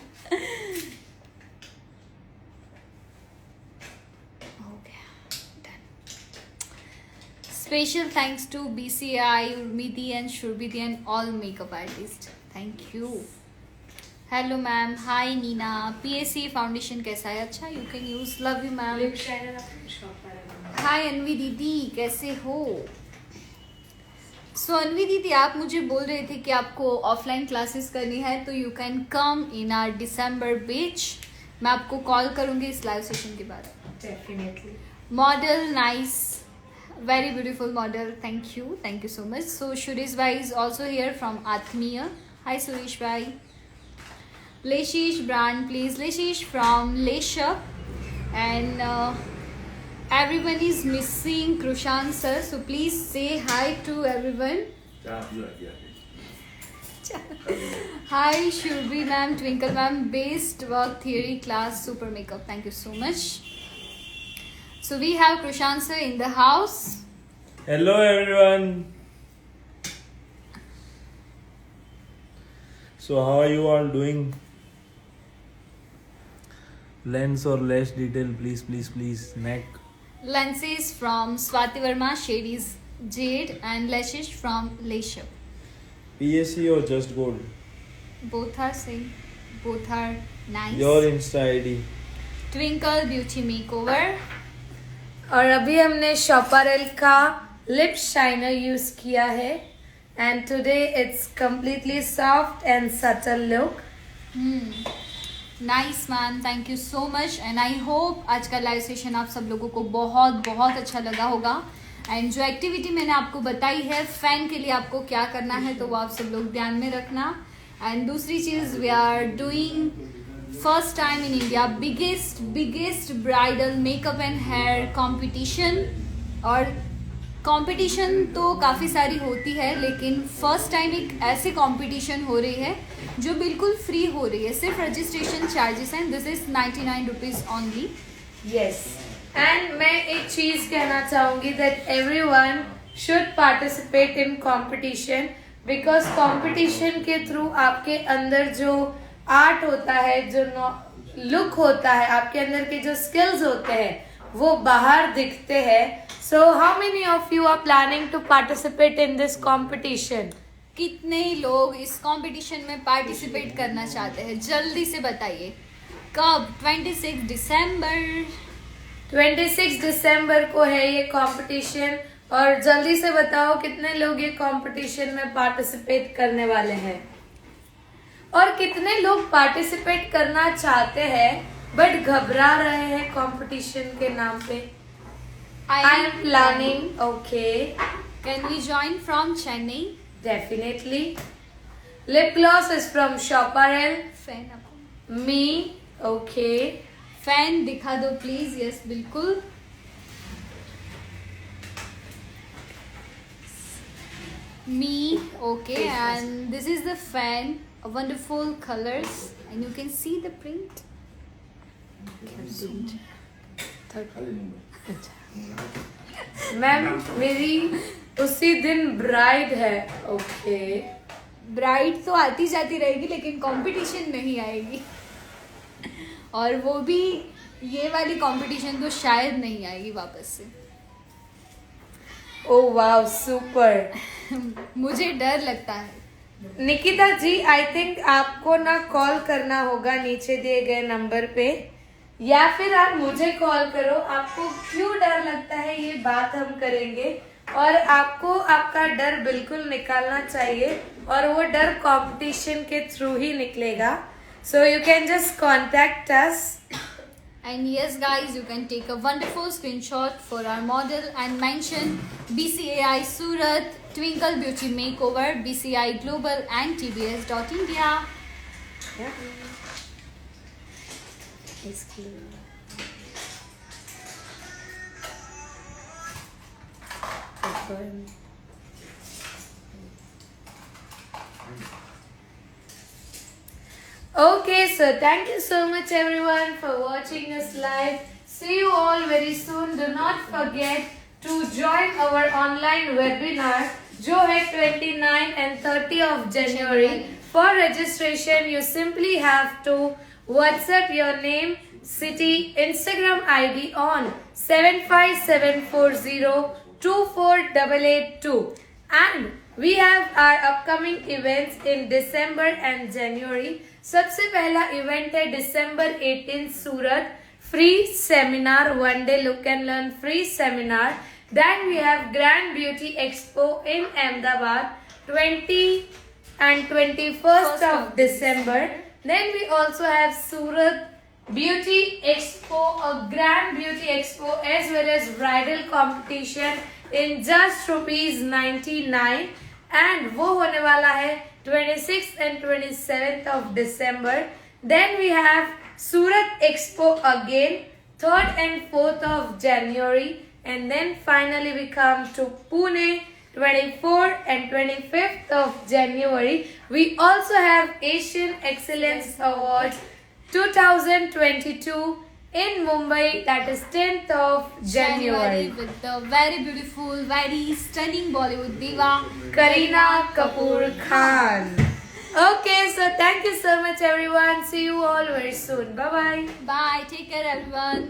Special thanks to BCI, Urmiti and Shurbiti and all makeup artists. Thank you. Hello ma'am. Hi Nina. PSC foundation कैसा है? अच्छा, you can use. Love you ma'am. Lip shiner अपने शॉप पर है। Hi अनवी दीदी, कैसे हो? So अनवी दीदी आप मुझे बोल रहे थे कि आपको ऑफलाइन क्लासेस करनी है तो you can come in our December batch. मैं आपको कॉल करूँगी इस लाइव सेशन के बाद। Definitely. Model nice. Very beautiful model. Thank you so much. So Suresh bhai is also here from Atmiya. Hi Suresh bhai. Leshish brand please. Leshish from Lesha. And everyone is missing Krushan sir, so please say hi to everyone. Hi Shurbi ma'am, Twinkle ma'am, based work theory class, super makeup. Thank you so much. So we have Krushan sir in the house. Hello everyone. So how are you all doing? Lens or lash detail, please. Neck. Lenses from Swati Verma, shade is Jade, and lashes from Lesha. PSC or just gold? Both are same. Both are nice. Your Insta ID. Twinkle Beauty Makeover. और अभी हमने शॉपरेल का लिप शाइनर यूज किया है and today it's completely soft and subtle look. Nice ma'am, thank you so much and I hope आज का लाइव सेशन आप सब लोगों को बहुत बहुत अच्छा लगा होगा। एंड जो एक्टिविटी मैंने आपको बताई है फैन के लिए आपको क्या करना है तो वो आप सब लोग ध्यान में रखना। एंड दूसरी चीज़ we are doing first time in India biggest bridal makeup and hair competition. और कंपटीशन तो काफ़ी सारी होती है लेकिन फर्स्ट टाइम एक ऐसे कंपटीशन हो रही है जो बिल्कुल फ्री हो रही है, सिर्फ registration charges and this is 99 rupees only. Yes, and मैं एक चीज कहना चाहूंगी that everyone should participate in competition because competition के थ्रू आपके अंदर जो आर्ट होता है, जो लुक होता है, आपके अंदर के जो स्किल्स होते हैं वो बाहर दिखते हैं। So how many of you are planning to participate in this competition? कितने लोग इस कंपटीशन में पार्टिसिपेट करना चाहते हैं? जल्दी से बताइए कब? 26 दिसंबर। 26 दिसंबर को है ये कंपटीशन। और जल्दी से बताओ कितने लोग ये कंपटीशन में पार्टिसिपेट करने वाले हैं, और कितने लोग पार्टिसिपेट करना चाहते हैं बट घबरा रहे हैं कंपटीशन के नाम पे। I am planning. Okay, Can we join from Chennai? Definitely. Lip gloss is from शॉपरएल। Fan आपको मी। ओके, फैन दिखा दो प्लीज। यस बिल्कुल। Me, okay, and this is the fan, a wonderful colors, and you can see the print. Ma'am मेरी उसी दिन ब्राइड है। ओके, ब्राइड तो आती जाती रहेगी लेकिन कंपटीशन नहीं आएगी, और वो भी ये वाली कंपटीशन तो शायद नहीं आएगी वापस से। ओ वाव, सुपर। मुझे डर लगता है। निकिता जी, आई थिंक आपको ना कॉल करना होगा नीचे दिए गए नंबर पे, या फिर आप मुझे कॉल करो। आपको क्यों डर लगता है ये बात हम करेंगे, और आपको आपका डर बिल्कुल निकालना चाहिए, और वो डर कंपटीशन के थ्रू ही निकलेगा। So you can just contact us. And yes guys, you can take a wonderful screenshot for our model and mention BCAI Surat, Twinkle Beauty Makeover, BCI Global and TBS.India. Okay, so thank you so much everyone for watching us live. See you all very soon. Do not forget to join our online webinar जो है 29 and 30 of January. For registration, you simply have to WhatsApp your name, city, Instagram ID on 75740 and we have our upcoming events in December and January. सबसे पहला इवेंट है December 18 Surat, free seminar, one day look and learn free seminar. Then we have Grand Beauty Expo in Ahmedabad 20 and 21st of December. Then we also have Surat Beauty Expo, a Grand Beauty Expo as well as bridal competition in just ₹99, and वो होने वाला है 26th and 27th of December. Then we have Surat Expo again 3rd and 4th of January, and then finally we come to Pune 24th and 25th of January. We also have Asian Excellence Awards 2022 in Mumbai, that is 10th of January. with the very beautiful, very stunning Bollywood diva Kareena Kapoor Khan. Okay, so thank you so much everyone. See you all very soon. Bye bye. Bye, take care everyone.